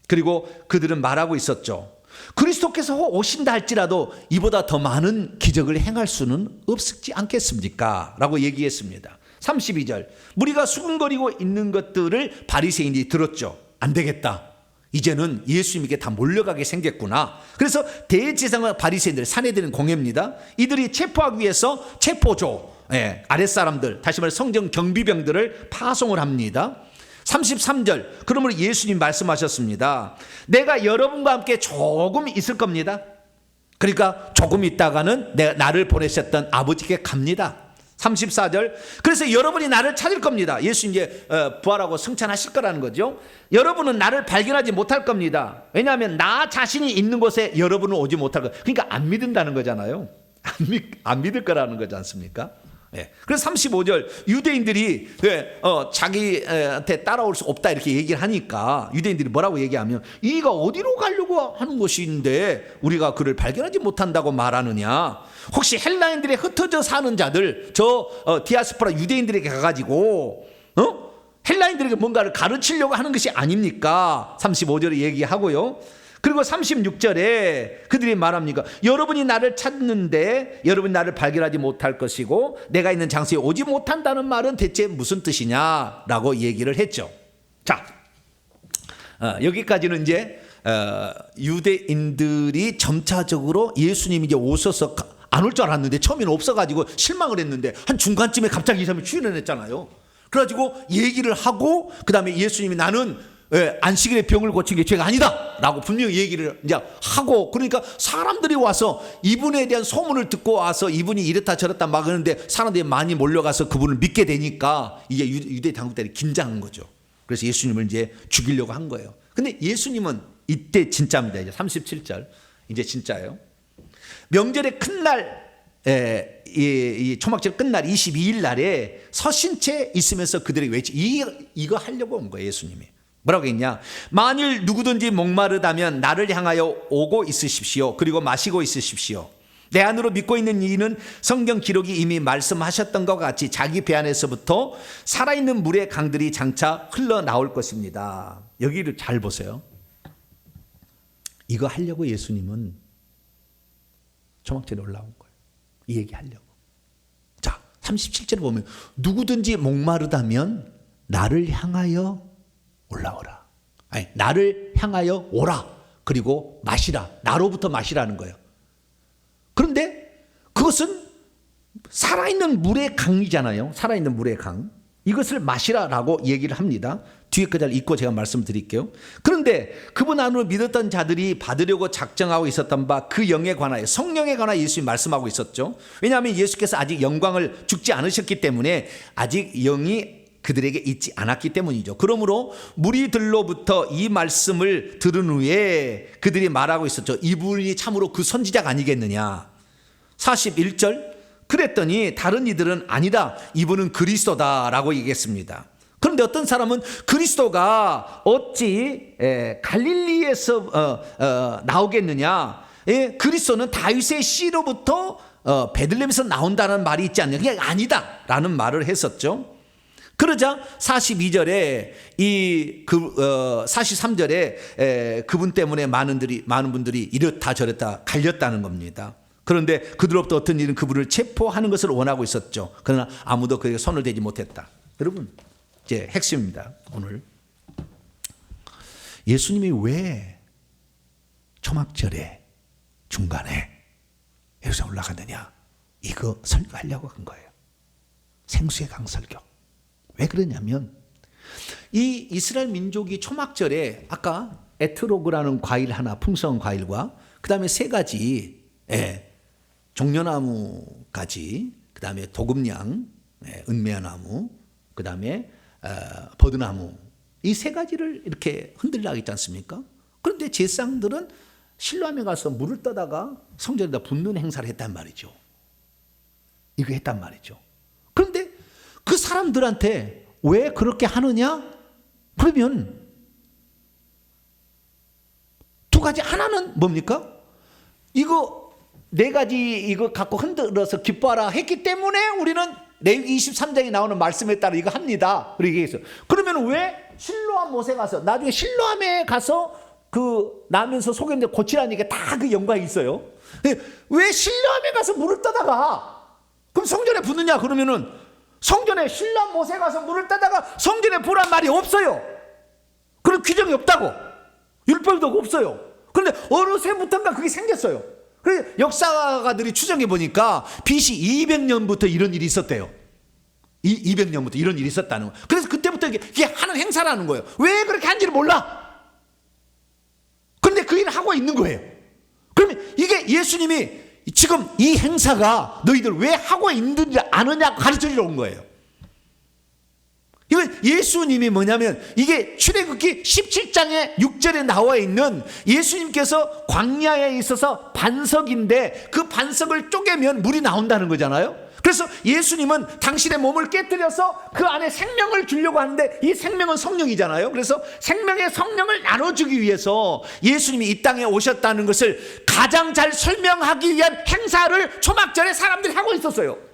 그리고 그들은 말하고 있었죠. 그리스도께서 오신다 할지라도 이보다 더 많은 기적을 행할 수는 없지 않겠습니까? 라고 얘기했습니다. 32절. 무리가 수군거리고 있는 것들을 바리새인이 들었죠. 안 되겠다. 이제는 예수님에게 다 몰려가게 생겼구나. 그래서 대제사장과 바리새인들, 사내들은 공회입니다. 이들이 체포하기 위해서 체포조, 아랫사람들, 다시 말해 성전 경비병들을 파송을 합니다. 33절. 그러므로 예수님 말씀하셨습니다. 내가 여러분과 함께 조금 있을 겁니다. 그러니까 조금 있다가는 나를 보내셨던 아버지께 갑니다. 34절. 그래서 여러분이 나를 찾을 겁니다. 예수 이제 부활하고 승천하실 거라는 거죠. 여러분은 나를 발견하지 못할 겁니다. 왜냐하면 나 자신이 있는 곳에 여러분은 오지 못할 거. 그러니까 안 믿는다는 거잖아요. 안 믿을 거라는 거지 않습니까? 그래서 35절. 유대인들이 자기한테 따라올 수 없다 이렇게 얘기를 하니까 유대인들이 뭐라고 얘기하면 이가 어디로 가려고 하는 것인데 우리가 그를 발견하지 못한다고 말하느냐. 혹시 헬라인들의 흩어져 사는 자들, 디아스포라 유대인들에게 가가지고 헬라인들에게 뭔가를 가르치려고 하는 것이 아닙니까? 35절에 얘기하고요. 그리고 36절에 그들이 말합니까? 여러분이 나를 찾는데 여러분이 나를 발견하지 못할 것이고 내가 있는 장소에 오지 못한다는 말은 대체 무슨 뜻이냐라고 얘기를 했죠. 자, 여기까지는 이제 유대인들이 점차적으로 예수님이 이제 오셔서 안 올 줄 알았는데 처음에는 없어가지고 실망을 했는데 한 중간쯤에 갑자기 이 사람이 출연했잖아요. 그래가지고 얘기를 하고 그 다음에 예수님이 나는 안식일에 병을 고친 게 죄가 아니다 라고 분명히 얘기를 이제 하고, 그러니까 사람들이 와서 이분에 대한 소문을 듣고 와서 이분이 이랬다 저랬다 막 하는데 사람들이 많이 몰려가서 그분을 믿게 되니까 이제 유대 당국자들이 긴장한 거죠. 그래서 예수님을 이제 죽이려고 한 거예요. 근데 예수님은 이때 진짜입니다. 이제 37절 이제 진짜예요. 명절의 큰날, 이 초막절 끝날 22일 날에 서신채 있으면서 그들이 이거 하려고 온 거예요. 예수님이 뭐라고 했냐? 만일 누구든지 목마르다면 나를 향하여 오고 있으십시오. 그리고 마시고 있으십시오. 내 안으로 믿고 있는 이는 성경 기록이 이미 말씀하셨던 것 같이 자기 배 안에서부터 살아있는 물의 강들이 장차 흘러나올 것입니다. 여기를 잘 보세요. 이거 하려고 예수님은 초막절에 올라온 거예요. 이 얘기 하려고. 자, 37절에 보면 누구든지 목마르다면 나를 향하여 올라오라. 아니, 나를 향하여 오라. 그리고 마시라. 나로부터 마시라는 거예요. 그런데 그것은 살아있는 물의 강이잖아요. 살아있는 물의 강. 이것을 마시라라고 얘기를 합니다. 뒤에 그 잘 읽고 제가 말씀드릴게요. 그런데 그분 안으로 믿었던 자들이 받으려고 작정하고 있었던 바 그 영에 관하여, 성령에 관하여 예수님이 말씀하고 있었죠. 왜냐하면 예수께서 아직 영광을 죽지 않으셨기 때문에 아직 영이 그들에게 있지 않았기 때문이죠. 그러므로 무리들로부터 이 말씀을 들은 후에 그들이 말하고 있었죠. 이분이 참으로 그 선지자가 아니겠느냐. 41절, 그랬더니 다른 이들은 아니다, 이분은 그리스도다라고 얘기했습니다. 그런데 어떤 사람은 그리스도가 어찌 갈릴리에서 나오겠느냐. 그리스도는 다윗의 씨로부터 베들레헴에서 나온다는 말이 있지 않느냐. 그게 아니다라는 말을 했었죠. 그러자 42절에 43절에 그분 때문에 많은 분들이 이렇다 저렇다 갈렸다는 겁니다. 그런데 그들로부터 어떤 일은 그분을 체포하는 것을 원하고 있었죠. 그러나 아무도 그에게 손을 대지 못했다. 여러분, 이제 핵심입니다. 오늘 예수님이 왜 초막절에 중간에 예루살렘 올라갔느냐, 이거 설교하려고 한 거예요. 생수의 강 설교. 왜 그러냐면 이 이스라엘 민족이 초막절에 아까 에트로그라는 과일 하나, 풍성한 과일과 그 다음에 세 가지 종려나무까지, 그 다음에 도금냥, 은메나무, 그 다음에 버드나무, 이 세 가지를 이렇게 흔들려고 있지 않습니까? 그런데 제사장들은 실로암에 가서 물을 떠다가 성전에다 붓는 행사를 했단 말이죠. 이거 했단 말이죠. 그런데 그 사람들한테 왜 그렇게 하느냐? 그러면 두 가지. 하나는 뭡니까? 이거 네 가지 이거 갖고 흔들어서 기뻐하라 했기 때문에 우리는 레위기 23장에 나오는 말씀에 따라 이거 합니다. 그렇게 얘기했어요. 그러면 왜 실로암 못에 가서, 나중에 실로암에 가서 그 나면서 속였는데 고치라니까 다 그 연관이 있어요. 왜 실로암에 가서 물을 떠다가 그럼 성전에 붓느냐? 그러면은 성전에 실로암 못에 가서 물을 떠다가 성전에 부란 말이 없어요. 그런 규정이 없다고. 율법도 없어요. 그런데 어느 세부터인가 그게 생겼어요. 그래서 역사가들이 추정해 보니까 BC 200년부터 이런 일이 있었대요. 200년부터 이런 일이 있었다는 거예요. 그래서 그때부터 이게 하는 행사라는 거예요. 왜 그렇게 한지를 몰라. 그런데 그 일을 하고 있는 거예요. 그러면 이게 예수님이 지금 이 행사가 너희들 왜 하고 있는지 아느냐고 가르쳐 주러 온 거예요. 이건 예수님이 뭐냐면, 이게 출애굽기 17장의 6절에 나와 있는 예수님께서 광야에 있어서 반석인데 그 반석을 쪼개면 물이 나온다는 거잖아요. 그래서 예수님은 당신의 몸을 깨뜨려서 그 안에 생명을 주려고 하는데 이 생명은 성령이잖아요. 그래서 생명의 성령을 나눠주기 위해서 예수님이 이 땅에 오셨다는 것을 가장 잘 설명하기 위한 행사를 초막절에 사람들이 하고 있었어요.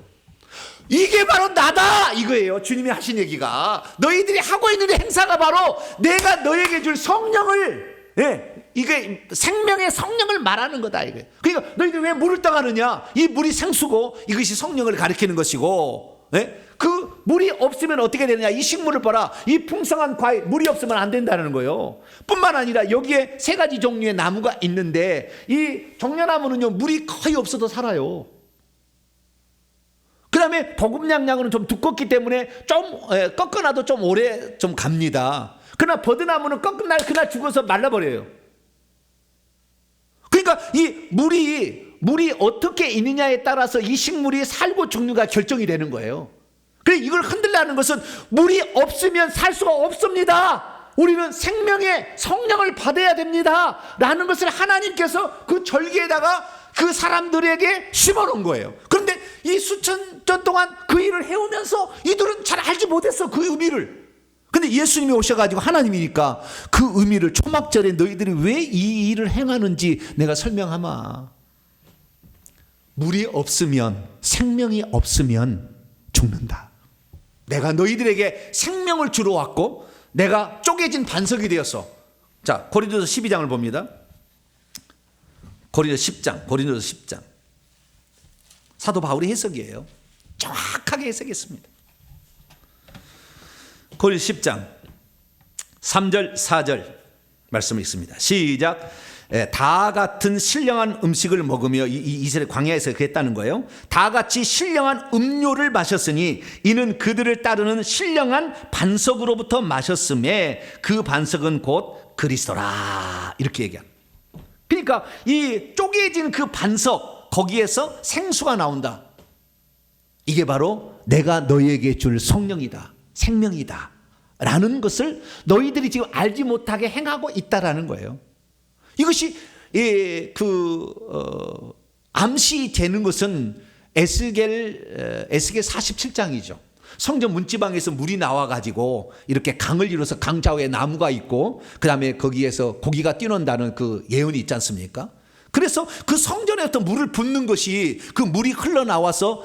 이게 바로 나다 이거예요. 주님이 하신 얘기가 너희들이 하고 있는 행사가 바로 내가 너에게 줄 성령을, 이게 생명의 성령을 말하는 거다 이거예요. 그러니까 너희들 왜 물을 떠가느냐? 이 물이 생수고 이것이 성령을 가리키는 것이고, 그 물이 없으면 어떻게 되느냐? 이 식물을 봐라. 이 풍성한 과일, 물이 없으면 안 된다는 거예요. 뿐만 아니라 여기에 세 가지 종류의 나무가 있는데 이 종려나무는요 물이 거의 없어도 살아요. 그 다음에 보금냥나무는 좀 두껍기 때문에 좀 꺾어놔도 좀 오래 좀 갑니다. 그러나 버드나무는 꺾은 날 그날 죽어서 말라버려요. 그러니까 이 물이 어떻게 있느냐에 따라서 이 식물이 살고 죽는가 결정이 되는 거예요. 그래서 이걸 흔들라는 것은 물이 없으면 살 수가 없습니다. 우리는 생명의 성령을 받아야 됩니다 라는 것을 하나님께서 그 절기에다가 그 사람들에게 심어놓은 거예요. 그런데 이 수천 년 동안 그 일을 해오면서 이들은 잘 알지 못했어, 그 의미를. 근데 예수님이 오셔가지고 하나님이니까 그 의미를 초막절에 너희들이 왜 이 일을 행하는지 내가 설명하마. 물이 없으면, 생명이 없으면 죽는다. 내가 너희들에게 생명을 주러 왔고 내가 쪼개진 반석이 되었어. 자, 고린도서 12장을 봅니다. 고린도서 10장. 사도 바울의 해석이에요. 정확하게 해석했습니다. 고린도서 10장 3절 4절 말씀이 있습니다. 시작. 다 같은 신령한 음식을 먹으며 이스라엘 광야에서 그랬다는 거예요. 다 같이 신령한 음료를 마셨으니 이는 그들을 따르는 신령한 반석으로부터 마셨음에 그 반석은 곧 그리스도라. 이렇게 얘기합니다. 그러니까 이 쪼개진 그 반석, 거기에서 생수가 나온다. 이게 바로 내가 너희에게 줄 성령이다, 생명이다 라는 것을 너희들이 지금 알지 못하게 행하고 있다라는 거예요. 이것이 암시되는 것은 에스겔 47장이죠. 성전 문지방에서 물이 나와가지고 이렇게 강을 이뤄서 강 좌우에 나무가 있고 그 다음에 거기에서 고기가 뛰논다는 그 예언이 있지 않습니까? 그래서 그 성전에 어떤 물을 붓는 것이 그 물이 흘러나와서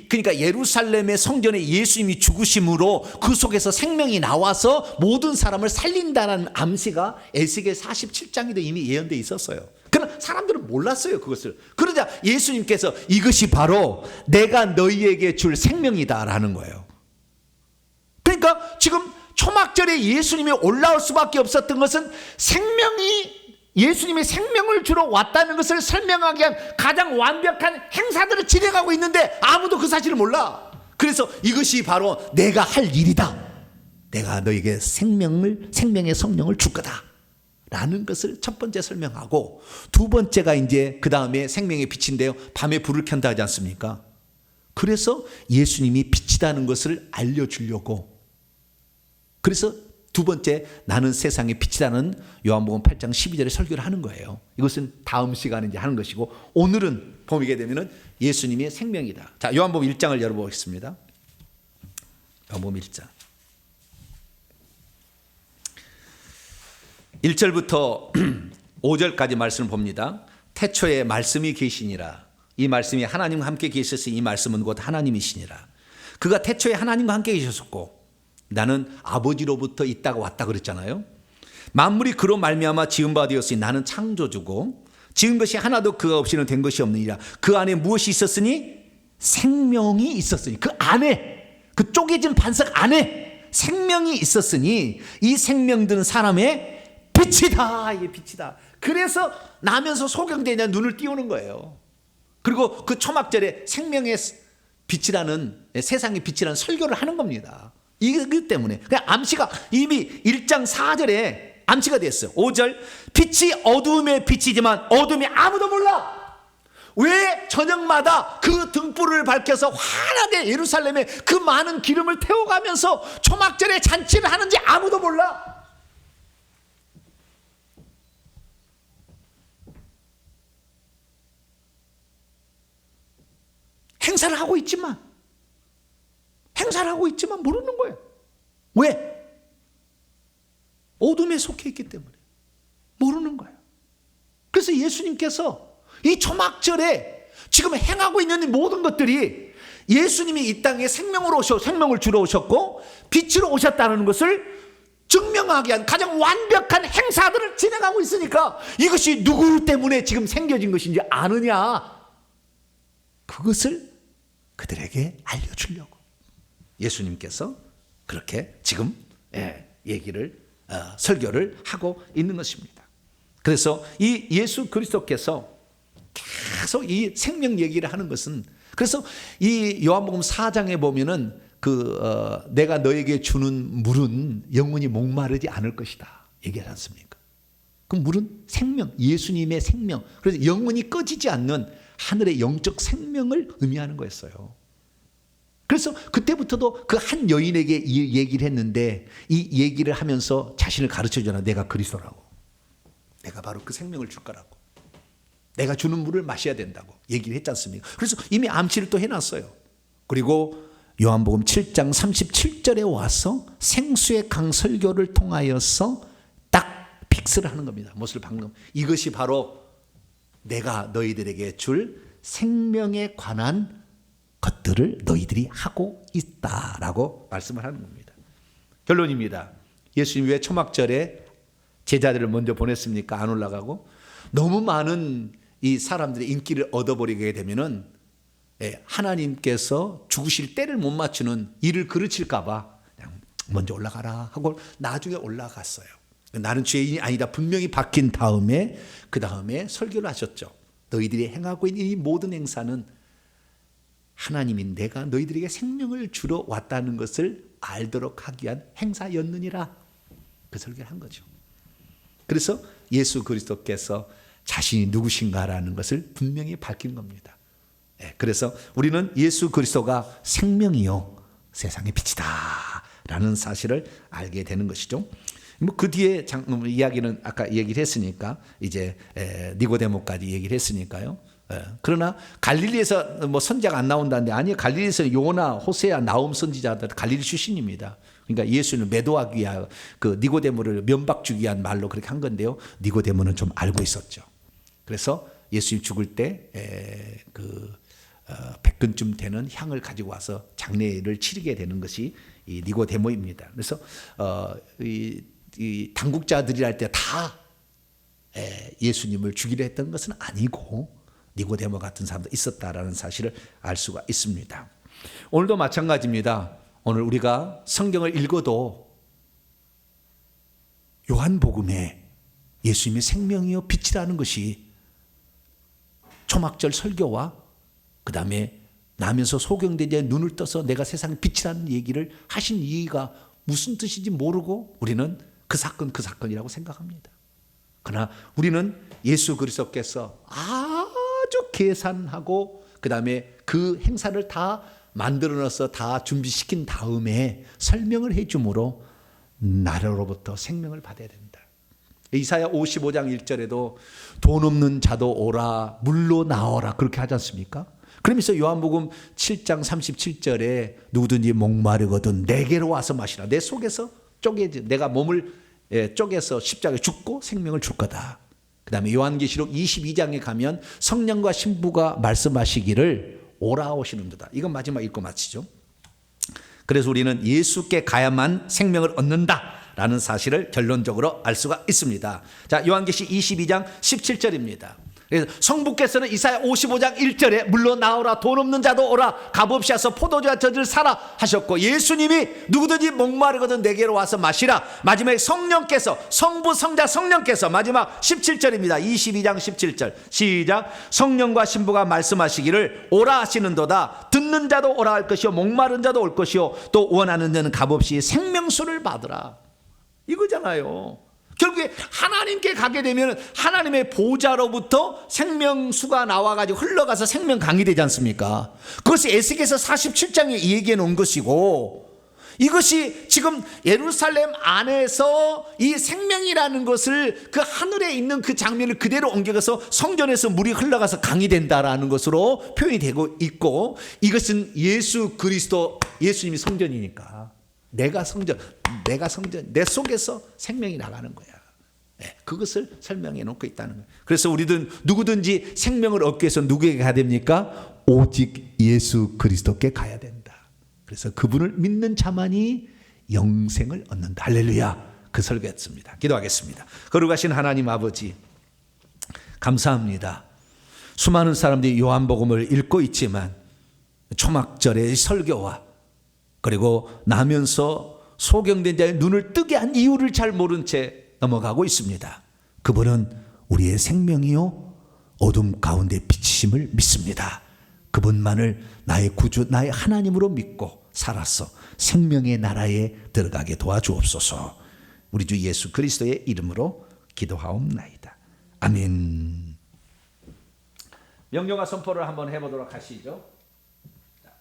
그러니까 예루살렘의 성전에 예수님이 죽으심으로 그 속에서 생명이 나와서 모든 사람을 살린다는 암시가 에스겔 47장에도 이미 예언되어 있었어요. 그러나 사람들은 몰랐어요, 그것을. 그러자 예수님께서 이것이 바로 내가 너희에게 줄 생명이다라는 거예요. 그러니까 지금 초막절에 예수님이 올라올 수밖에 없었던 것은 예수님의 생명을 주러 왔다는 것을 설명하기 위한 가장 완벽한 행사들을 진행하고 있는데 아무도 그 사실을 몰라. 그래서 이것이 바로 내가 할 일이다. 내가 너에게 생명의 성령을 줄 거다 라는 것을 첫 번째 설명하고, 두 번째가 이제 그 다음에 생명의 빛인데요, 밤에 불을 켠다 하지 않습니까? 그래서 예수님이 빛이라는 것을 알려주려고, 그래서 두 번째, 나는 세상의 빛이라는 요한복음 8장 12절에 설교를 하는 거예요. 이것은 다음 시간에 이제 하는 것이고, 오늘은 보게 되면은 예수님의 생명이다. 자, 요한복음 1장을 열어보겠습니다. 요한복음 1장 1절부터 5절까지 말씀을 봅니다. 태초에 말씀이 계시니라. 이 말씀이 하나님과 함께 계셨으니 이 말씀은 곧 하나님이시니라. 그가 태초에 하나님과 함께 계셨었고 나는 아버지로부터 있다가 왔다 그랬잖아요. 만물이 그로 말미암아 지은 바 되었으니 나는 창조주고 지은 것이 하나도 그가 없이는 된 것이 없느니라. 그 안에 무엇이 있었으니? 생명이 있었으니. 그 안에, 그 쪼개진 반석 안에 생명이 있었으니 이 생명들은 사람의 빛이다. 이게 빛이다. 그래서 나면서 소경되냐 눈을 띄우는 거예요. 그리고 그 초막절에 생명의 빛이라는, 세상의 빛이라는 설교를 하는 겁니다. 이기 때문에 그냥 암시가 이미 1장 4절에 암시가 됐어요. 5절, 빛이 어두움의 빛이지만 어둠이 아무도 몰라. 왜 저녁마다 그 등불을 밝혀서 환하게 예루살렘에 그 많은 기름을 태워가면서 초막절에 잔치를 하는지 아무도 몰라. 행사를 하고 있지만 모르는 거예요. 왜? 어둠에 속해 있기 때문에 모르는 거예요. 그래서 예수님께서 이 초막절에 지금 행하고 있는 모든 것들이 예수님이 이 땅에 생명을 주러 오셨고 빛으로 오셨다는 것을 증명하기 위한 가장 완벽한 행사들을 진행하고 있으니까 이것이 누구 때문에 지금 생겨진 것인지 아느냐? 그것을 그들에게 알려주려고 예수님께서 그렇게 지금 설교를 하고 있는 것입니다. 그래서 이 예수 그리스도께서 계속 이 생명 얘기를 하는 것은, 그래서 이 요한복음 4장에 보면은 내가 너에게 주는 물은 영원히 목마르지 않을 것이다 얘기하지 않습니까? 그 물은 생명, 예수님의 생명, 그래서 영원히 꺼지지 않는 하늘의 영적 생명을 의미하는 거였어요. 그래서 그때부터도 그 한 여인에게 이 얘기를 했는데, 이 얘기를 하면서 자신을 가르쳐주잖아. 내가 그리스도라고, 내가 바로 그 생명을 줄 거라고, 내가 주는 물을 마셔야 된다고 얘기를 했지 않습니까? 그래서 이미 암시를 또 해놨어요. 그리고 요한복음 7장 37절에 와서 생수의 강 설교를 통하여서 딱 픽스를 하는 겁니다. 무엇을 방금, 이것이 바로 내가 너희들에게 줄 생명에 관한 것들을 너희들이 하고 있다라고 말씀을 하는 겁니다. 결론입니다. 예수님이 왜 초막절에 제자들을 먼저 보냈습니까? 안 올라가고 너무 많은 이 사람들의 인기를 얻어버리게 되면은 하나님께서 죽으실 때를 못 맞추는 일을 그르칠까 봐 그냥 먼저 올라가라 하고 나중에 올라갔어요. 나는 죄인이 아니다 분명히 밝힌 다음에 그 다음에 설교를 하셨죠. 너희들이 행하고 있는 이 모든 행사는 하나님인 내가 너희들에게 생명을 주러 왔다는 것을 알도록 하기 위한 행사였느니라. 그 설교를 한 거죠. 그래서 예수 그리스도께서 자신이 누구신가라는 것을 분명히 밝힌 겁니다. 그래서 우리는 예수 그리스도가 생명이요 세상의 빛이다 라는 사실을 알게 되는 것이죠. 그 뒤에 이야기는 아까 얘기를 했으니까 이제 니고데모까지 얘기를 했으니까요. 그러나 갈릴리에서 뭐 선지자가 안 나온다는데 아니요, 갈릴리에서 요나, 호세아, 나움 선지자들 갈릴리 출신입니다. 그러니까 예수를 매도하기 위한 그 니고데모를 면박 주기 위한 말로 그렇게 한 건데요. 니고데모는 좀 알고 있었죠. 그래서 예수님 죽을 때 그 100근쯤 되는 향을 가지고 와서 장례를 치르게 되는 것이 이 니고데모입니다. 그래서 이 당국자들이 할 때 다 예수님을 죽이려 했던 것은 아니고 니고데모 같은 사람도 있었다라는 사실을 알 수가 있습니다. 오늘도 마찬가지입니다. 오늘 우리가 성경을 읽어도 요한복음에 예수님이 생명이요 빛이라는 것이 초막절 설교와 그 다음에 나면서 소경된 자의 눈을 떠서 내가 세상의 빛이라는 얘기를 하신 이유가 무슨 뜻인지 모르고 우리는 그 사건이라고 생각합니다. 그러나 우리는 예수 그리스도께서 아주 계산하고 그 다음에 그 행사를 다 만들어놔서 다 준비시킨 다음에 설명을 해줌으로 나로부터 생명을 받아야 된다. 이사야 55장 1절에도 돈 없는 자도 오라 물로 나오라 그렇게 하지 않습니까? 그러면서 요한복음 7장 37절에 누구든지 목마르거든 내게로 와서 마시라. 내 속에서 내가 몸을 쪼개서 십자가에 죽고 생명을 줄 거다. 그 다음에 요한계시록 22장에 가면 성령과 신부가 말씀하시기를 오라 오시는도다. 이건 마지막 읽고 마치죠. 그래서 우리는 예수께 가야만 생명을 얻는다라는 사실을 결론적으로 알 수가 있습니다. 자, 요한계시 22장 17절입니다. 그래서 성부께서는 이사야 55장 1절에 물로 나오라 돈 없는 자도 오라 값없이 와서 포도주와 젖을 사라 하셨고 예수님이 누구든지 목마르거든 내게로 와서 마시라. 마지막에 성령께서 성부 성자 성령께서 마지막 17절입니다. 22장 17절 시작. 성령과 신부가 말씀하시기를 오라 하시는도다. 듣는 자도 오라 할 것이요 목마른 자도 올 것이요 또 원하는 자는 값없이 생명수를 받으라. 이거잖아요. 결국에 하나님께 가게 되면 하나님의 보좌로부터 생명수가 나와가지고 흘러가서 생명강이 되지 않습니까? 그것이 에스겔서 47장에 얘기해 놓은 것이고 이것이 지금 예루살렘 안에서 이 생명이라는 것을 그 하늘에 있는 그 장면을 그대로 옮겨가서 성전에서 물이 흘러가서 강이 된다라는 것으로 표현이 되고 있고 이것은 예수 그리스도 예수님이 성전이니까 내가 성전, 내 속에서 생명이 나가는 거야. 그것을 설명해 놓고 있다는 거예요. 그래서 우리든 누구든지 생명을 얻기 위해서 누구에게 가야 됩니까? 오직 예수 그리스도께 가야 된다. 그래서 그분을 믿는 자만이 영생을 얻는다. 할렐루야. 그 설교했습니다. 기도하겠습니다. 거룩하신 하나님 아버지 감사합니다. 수많은 사람들이 요한복음을 읽고 있지만 초막절의 설교와 그리고 나면서 소경된 자의 눈을 뜨게 한 이유를 잘 모른 채 넘어가고 있습니다. 그분은 우리의 생명이요 어둠 가운데 빛이심을 믿습니다. 그분만을 나의 구주 나의 하나님으로 믿고 살아서 생명의 나라에 들어가게 도와주옵소서. 우리 주 예수 그리스도의 이름으로 기도하옵나이다. 아멘. 명령과 선포를 한번 해보도록 하시죠.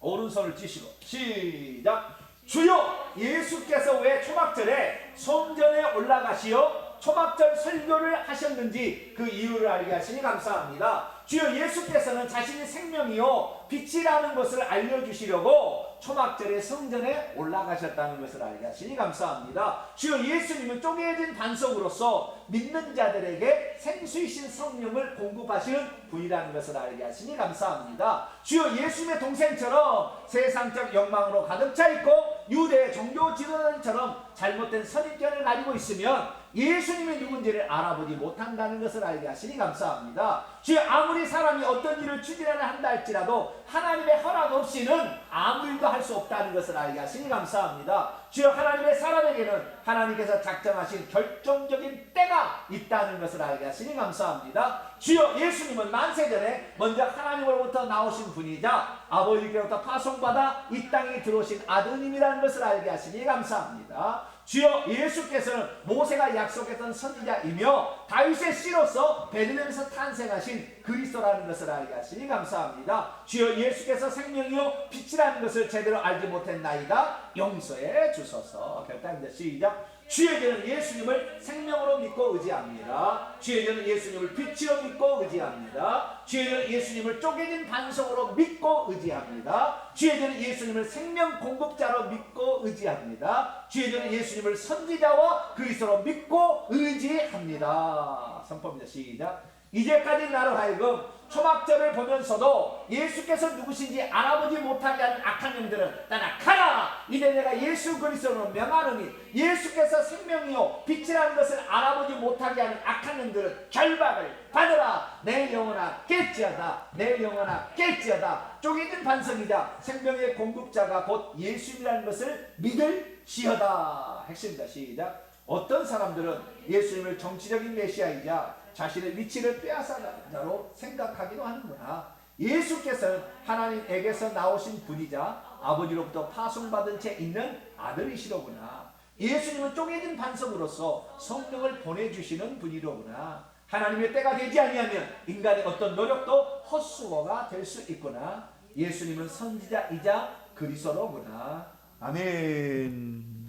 오른손을 찌시고 시작. 주여 예수께서 왜 초막절에 성전에 올라가시어 초막절 설교를 하셨는지 그 이유를 알게 하시니 감사합니다. 주여 예수께서는 자신이 생명이요 빛이라는 것을 알려주시려고 초막절에 성전에 올라가셨다는 것을 알게 하시니 감사합니다. 주여 예수님은 쪼개진 반석으로서 믿는 자들에게 생수이신 성령을 공급하시는 분이라는 것을 알게 하시니 감사합니다. 주여 예수님의 동생처럼 세상적 욕망으로 가득 차 있고 유대 종교 지도자들처럼 잘못된 선입견을 가지고 있으면 예수님이 누군지를 알아보지 못한다는 것을 알게 하시니 감사합니다. 주여 아무리 사람이 어떤 일을 추진하려 한다 할지라도 하나님의 허락 없이는 아무 일도 할 수 없다는 것을 알게 하시니 감사합니다. 주여 하나님의 사람에게는 하나님께서 작정하신 결정적인 때가 있다는 것을 알게 하시니 감사합니다. 주여 예수님은 만세전에 먼저 하나님으로부터 나오신 분이자 아버지께로부터 파송받아 이 땅에 들어오신 아드님이라는 것을 알게 하시니 감사합니다. 주여 예수께서는 모세가 약속했던 선지자이며 다윗의 씨로서 베들레헴에서 탄생하신 그리스도라는 것을 알게 하시니 감사합니다. 주여 예수께서 생명이요 빛이라는 것을 제대로 알지 못했나이다 용서해 주소서. 결단입니다. 시작. 주여 저는 예수님을 생명으로 믿고 의지합니다. 주여 저는 예수님을 빛으로 믿고 의지합니다. 주여 저는 예수님을 쪼개진 반석으로 믿고 의지합니다. 주여 저는 예수님을 생명 공급자로 믿고 의지합니다. 주여 저는 예수님을 선지자와 그리스도로 믿고 의지합니다. 선포입니다. 시작. 이제까지 나로 하여금 초막절을 보면서도 예수께서 누구신지 알아보지 못하게 하는 악한 영들은 떠나가라. 이제 내가 예수 그리스도로 명하노니 예수께서 생명이요 빛이라는 것을 알아보지 못하게 하는 악한 영들은 결박을 받으라. 내 영혼아 깰지어다. 내 영혼아 깰지어다. 쪼개진 반석이자 생명의 공급자가 곧 예수님이라는 것을 믿을지어다. 핵심입니다. 시작. 어떤 사람들은 예수님을 정치적인 메시아이자 자신의 위치를 빼앗아가는 자로 생각하기도 하는구나. 예수께서는 하나님에게서 나오신 분이자 아버지로부터 파송받은 채 있는 아들이시로구나. 예수님은 쪼개진 반석으로서 성령을 보내주시는 분이로구나. 하나님의 때가 되지 아니하면 인간의 어떤 노력도 헛수고가 될 수 있구나. 예수님은 선지자이자 그리스도로구나. 아멘.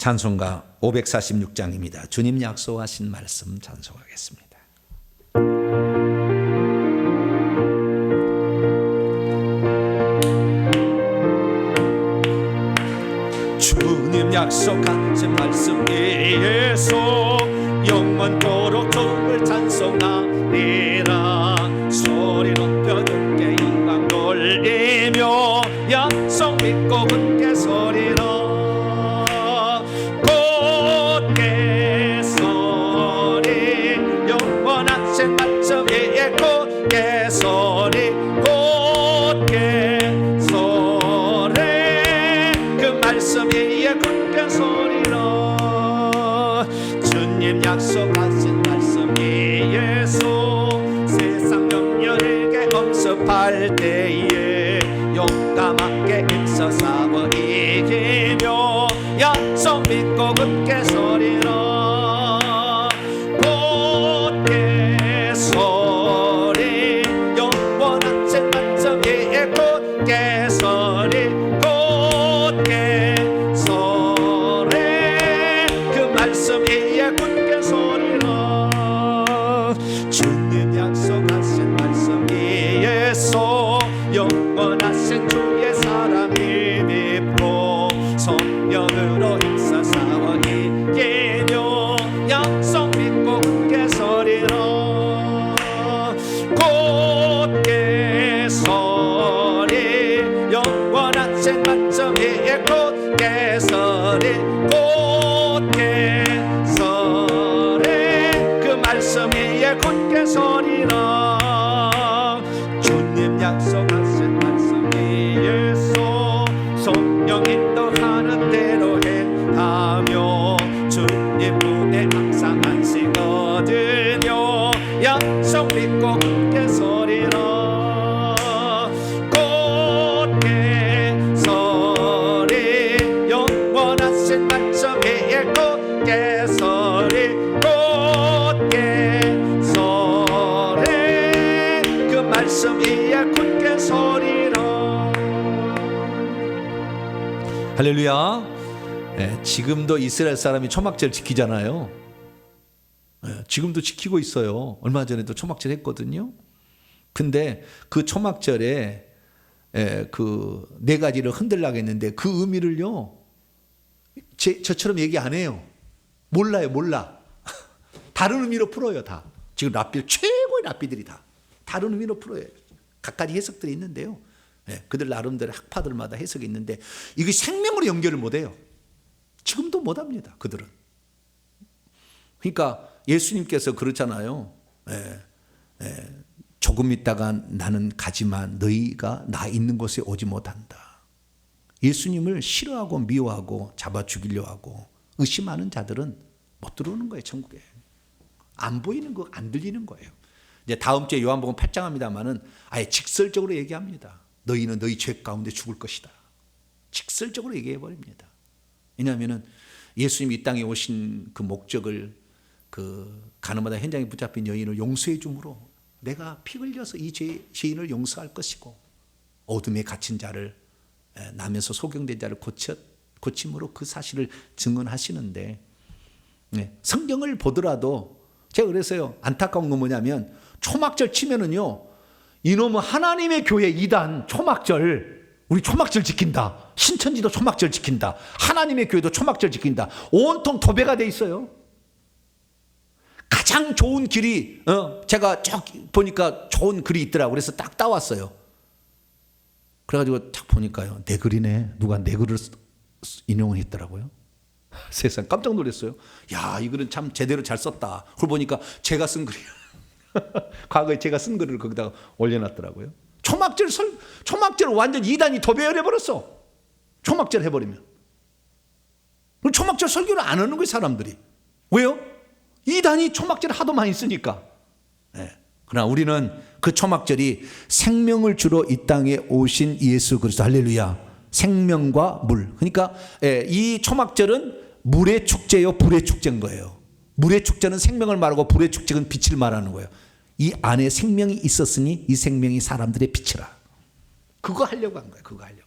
찬송가 546장입니다. 주님 약속하신 말씀 찬송하겠습니다. 주님 약속하신 말씀 예수 영원토록 주를 찬송하리라. 소리 높여 주께 영광 돌리며 약속 믿고 굳게 서리라. 약속하신 말씀 예수 세상 염려에게 엄습할 때에 용감하게 일서 싸워 이기며 약속 믿고 굳게 서리라. 굳게 서리 영원하신 말씀 예 굳게 서리 굳게 서리 그 말씀 예 굳게 주님 약속하신 말씀 예수 영원하신 주의 사랑이 믿고 성령으로 힘써 싸워 이기며 약속 믿고 굳게 서리라. 굳게 서리 영원하신 말씀 예 굳게 서리 굳게 말씀 위에 굳게 서리라. 주님 약속하신 말씀 예수 성령 인도하는 대로 행하며 주님 눈에 항상 안식 얻으며 약속 믿고 굳게 서리라. 굳게 서리 영원하신 말씀 위에 굳게 서리 말씀 위에 굳게 서리라. 할렐루야. 지금도 이스라엘 사람이 초막절 지키잖아요. 지금도 지키고 있어요. 얼마 전에도 초막절 했거든요. 근데 그 초막절에 그 네 가지를 흔들라고 했는데 그 의미를요, 저처럼 얘기 안 해요. 몰라요, 몰라. 다른 의미로 풀어요, 다. 지금 랍비들, 최고의 랍비들이 다 다른 의미로 풀어요. 각가지 해석들이 있는데요. 그들 나름대로 학파들마다 해석이 있는데 이게 생명으로 연결을 못 해요. 지금도 못 합니다, 그들은. 그러니까 예수님께서 그렇잖아요. 조금 있다가 나는 가지만 너희가 나 있는 곳에 오지 못한다. 예수님을 싫어하고 미워하고 잡아 죽이려 하고 의심하는 자들은 못 들어오는 거예요, 천국에. 안 보이는 거, 안 들리는 거예요. 이제 다음 주에 요한복음 8장 합니다만은 아예 직설적으로 얘기합니다. 너희는 너희 죄 가운데 죽을 것이다. 직설적으로 얘기해 버립니다. 왜냐하면은 예수님이 이 땅에 오신 그 목적을 그 가늠하다 현장에 붙잡힌 여인을 용서해 줌으로 내가 피 흘려서 이 죄인을 용서할 것이고 어둠에 갇힌 자를 남에서 소경된 자를 고침으로 그 사실을 증언하시는데 성경을 보더라도 제가 그래서요 안타까운 건 뭐냐면 초막절 치면은요 이놈은 하나님의 교회 이단 초막절 우리 초막절 지킨다. 신천지도 초막절 지킨다. 하나님의 교회도 초막절 지킨다. 온통 도배가 돼 있어요. 가장 좋은 길이 제가 쭉 보니까 좋은 글이 있더라고요. 그래서 딱 따왔어요. 그래가지고 딱 보니까요. 내 글이네. 누가 내 글을 인용을 했더라고요. 세상 깜짝 놀랐어요. 야, 이 글은 참 제대로 잘 썼다. 그걸 보니까 제가 쓴 글이에요. 과거에 제가 쓴 글을 거기다가 올려놨더라고요. 초막절 완전 이단이 도배해버렸어. 초막절 해버리면. 초막절 설교를 안 하는 거예요, 사람들이. 왜요? 이단이 초막절을 하도 많이 쓰니까. 그러나 우리는 그 초막절이 생명을 주러 이 땅에 오신 예수 그리스도, 할렐루야. 생명과 물. 그러니까 이 초막절은 물의 축제요, 불의 축제인 거예요. 물의 축제는 생명을 말하고 불의 축제는 빛을 말하는 거예요. 이 안에 생명이 있었으니 이 생명이 사람들의 빛이라. 그거 하려고 한 거예요. 그거 하려고.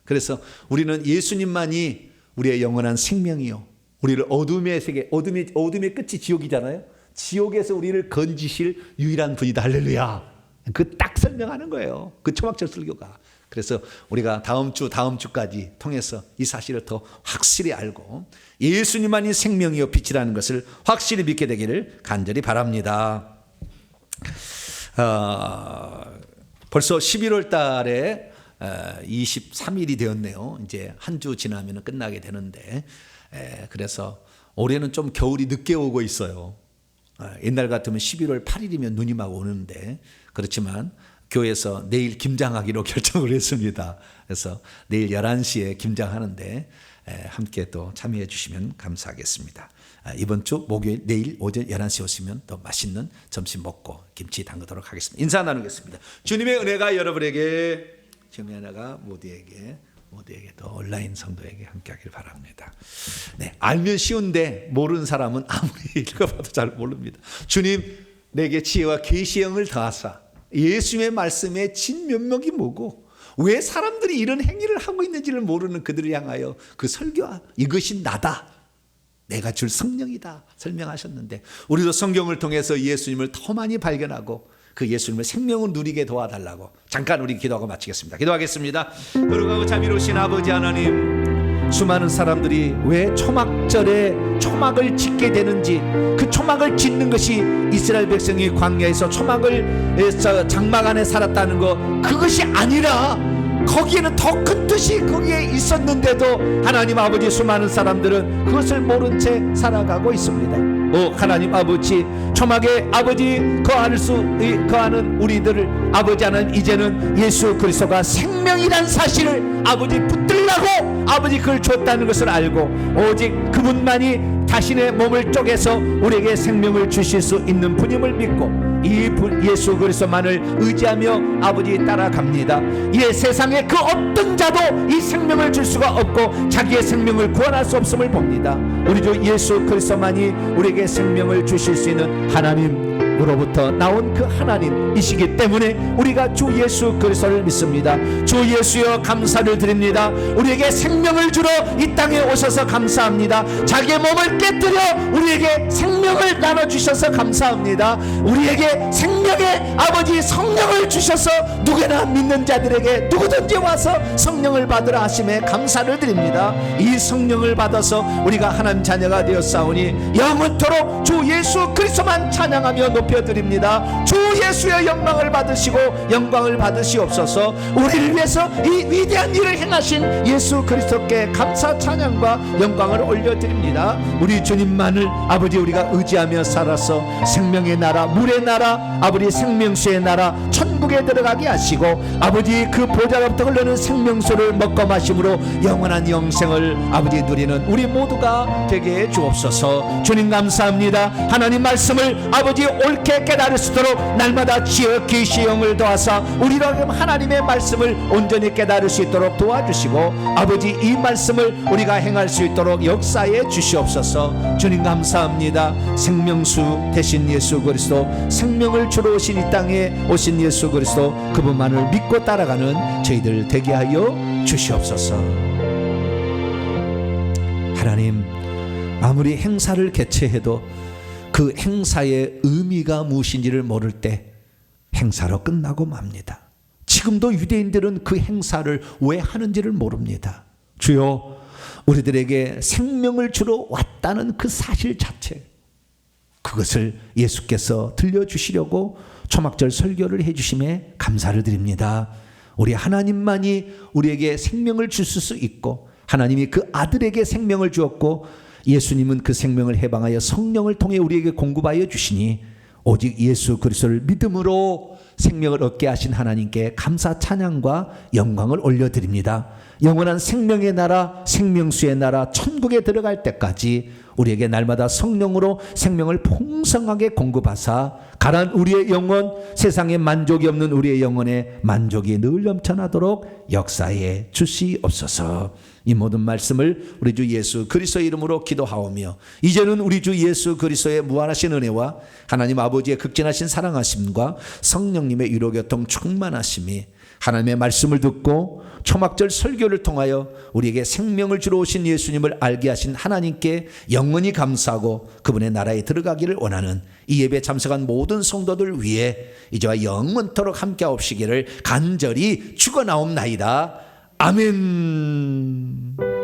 그래서 우리는 예수님만이 우리의 영원한 생명이요. 우리를 어둠의 세계, 어둠의 끝이 지옥이잖아요. 지옥에서 우리를 건지실 유일한 분이다. 할렐루야. 그 딱 설명하는 거예요. 그 초막절 설교가. 그래서 우리가 다음 주까지 통해서 이 사실을 더 확실히 알고 예수님만이 생명이요 빛이라는 것을 확실히 믿게 되기를 간절히 바랍니다. 벌써 11월 달에 23일이 되었네요. 이제 한 주 지나면 끝나게 되는데 그래서 올해는 좀 겨울이 늦게 오고 있어요. 옛날 같으면 11월 8일이면 눈이 막 오는데 그렇지만 교회에서 내일 김장하기로 결정을 했습니다. 그래서 내일 11시에 김장하는데 함께 또 참여해 주시면 감사하겠습니다. 이번 주 목요일 내일 오전 11시 오시면 또 맛있는 점심 먹고 김치 담그도록 하겠습니다. 인사 나누겠습니다. 주님의 은혜가 여러분에게, 주님의 은혜가 모두에게도 온라인 성도에게 함께하길 바랍니다. 알면 쉬운데 모르는 사람은 아무리 읽어봐도 잘 모릅니다. 주님 내게 지혜와 계시의 영을 더하사 예수님의 말씀의 진면목이 뭐고 왜 사람들이 이런 행위를 하고 있는지를 모르는 그들을 향하여 그 설교와 이것이 나다, 내가 줄 성령이다 설명하셨는데 우리도 성경을 통해서 예수님을 더 많이 발견하고 그 예수님의 생명을 누리게 도와달라고 잠깐 우리 기도하고 마치겠습니다. 기도하겠습니다. 거룩하고 자비로우신 아버지 하나님, 수많은 사람들이 왜 초막절에 초막을 짓게 되는지, 그 초막을 짓는 것이 이스라엘 백성이 광야에서 초막을 장막 안에 살았다는 것, 그것이 아니라 거기에는 더 큰 뜻이 거기에 있었는데도 하나님 아버지 수많은 사람들은 그것을 모른 채 살아가고 있습니다. 하나님 아버지, 초막에 아버지 거하는 우리들을 아버지 하나님 이제는 예수 그리스도가 생명이란 사실을 아버지 붙들라고 아버지 그걸 줬다는 것을 알고 오직 그분만이 자신의 몸을 쪼개서 우리에게 생명을 주실 수 있는 분임을 믿고 이 예수 그리스도만을 의지하며 아버지 따라갑니다. 세상에 그 어떤 자도 이 생명을 줄 수가 없고 자기의 생명을 구원할 수 없음을 봅니다. 우리 주 예수 그리스도만이 우리에게 생명을 주실 수 있는 하나님, 하나님으로부터 나온 그 하나님이시기 때문에 우리가 주 예수 그리스도를 믿습니다. 주 예수여 감사를 드립니다. 우리에게 생명을 주러 이 땅에 오셔서 감사합니다. 자기의 몸을 깨뜨려 우리에게 생명을 나눠주셔서 감사합니다. 우리에게 생명의 아버지 성령을 주셔서 누구나 믿는 자들에게 누구든지 와서 성령을 받으라 하심에 감사를 드립니다. 이 성령을 받아서 우리가 하나님 자녀가 되었사오니 영원토록 주 예수 그리스도만 찬양하며 높여드립니다. 주 예수의 영광을 받으시고 영광을 받으시옵소서. 우리를 위해서 이 위대한 일을 행하신 예수 그리스도께 감사 찬양과 영광을 올려드립니다. 우리 주님만을 아버지 우리가 의지하며 살아서 생명의 나라 물의 나라 아버지 생명수의 나라 천국에 들어가게 하시고 아버지 그 보좌로부터 흘러는 생명수를 먹고 마심으로 영원한 영생을 아버지 누리는 우리 모두가 되게 해 주옵소서. 주님 감사합니다. 하나님 말씀을 아버지 옳게 깨달을 수 있도록 날마다 지혜의 시영을 도와서 우리로 하나님의 말씀을 온전히 깨달을 수 있도록 도와주시고 아버지 이 말씀을 우리가 행할 수 있도록 역사해 주시옵소서. 주님 감사합니다. 생명수 대신 예수 그리스도 생명을 주러 오신 이 땅에 오신 예수 그리스도 그분만을 믿고 따라가는 저희들 되게 하여 주시옵소서. 하나님 아무리 행사를 개최해도 그 행사의 의미가 무엇인지를 모를 때 행사로 끝나고 맙니다. 지금도 유대인들은 그 행사를 왜 하는지를 모릅니다. 주여 우리들에게 생명을 주러 왔다는 그 사실 자체 그것을 예수께서 들려주시려고 초막절 설교를 해주심에 감사를 드립니다. 우리 하나님만이 우리에게 생명을 주실 수 있고 하나님이 그 아들에게 생명을 주었고 예수님은 그 생명을 해방하여 성령을 통해 우리에게 공급하여 주시니 오직 예수 그리스도를 믿음으로 생명을 얻게 하신 하나님께 감사 찬양과 영광을 올려드립니다. 영원한 생명의 나라 생명수의 나라 천국에 들어갈 때까지 우리에게 날마다 성령으로 생명을 풍성하게 공급하사 가난 우리의 영혼 세상에 만족이 없는 우리의 영혼에 만족이 늘 넘쳐나도록 역사해 주시옵소서. 이 모든 말씀을 우리 주 예수 그리스도의 이름으로 기도하오며 이제는 우리 주 예수 그리스도의 무한하신 은혜와 하나님 아버지의 극진하신 사랑하심과 성령님의 위로교통 충만하심이 하나님의 말씀을 듣고 초막절 설교를 통하여 우리에게 생명을 주러 오신 예수님을 알게 하신 하나님께 영원히 감사하고 그분의 나라에 들어가기를 원하는 이 예배에 참석한 모든 성도들 위해 이제와 영원토록 함께하옵시기를 간절히 축원하옵나이다. 아멘.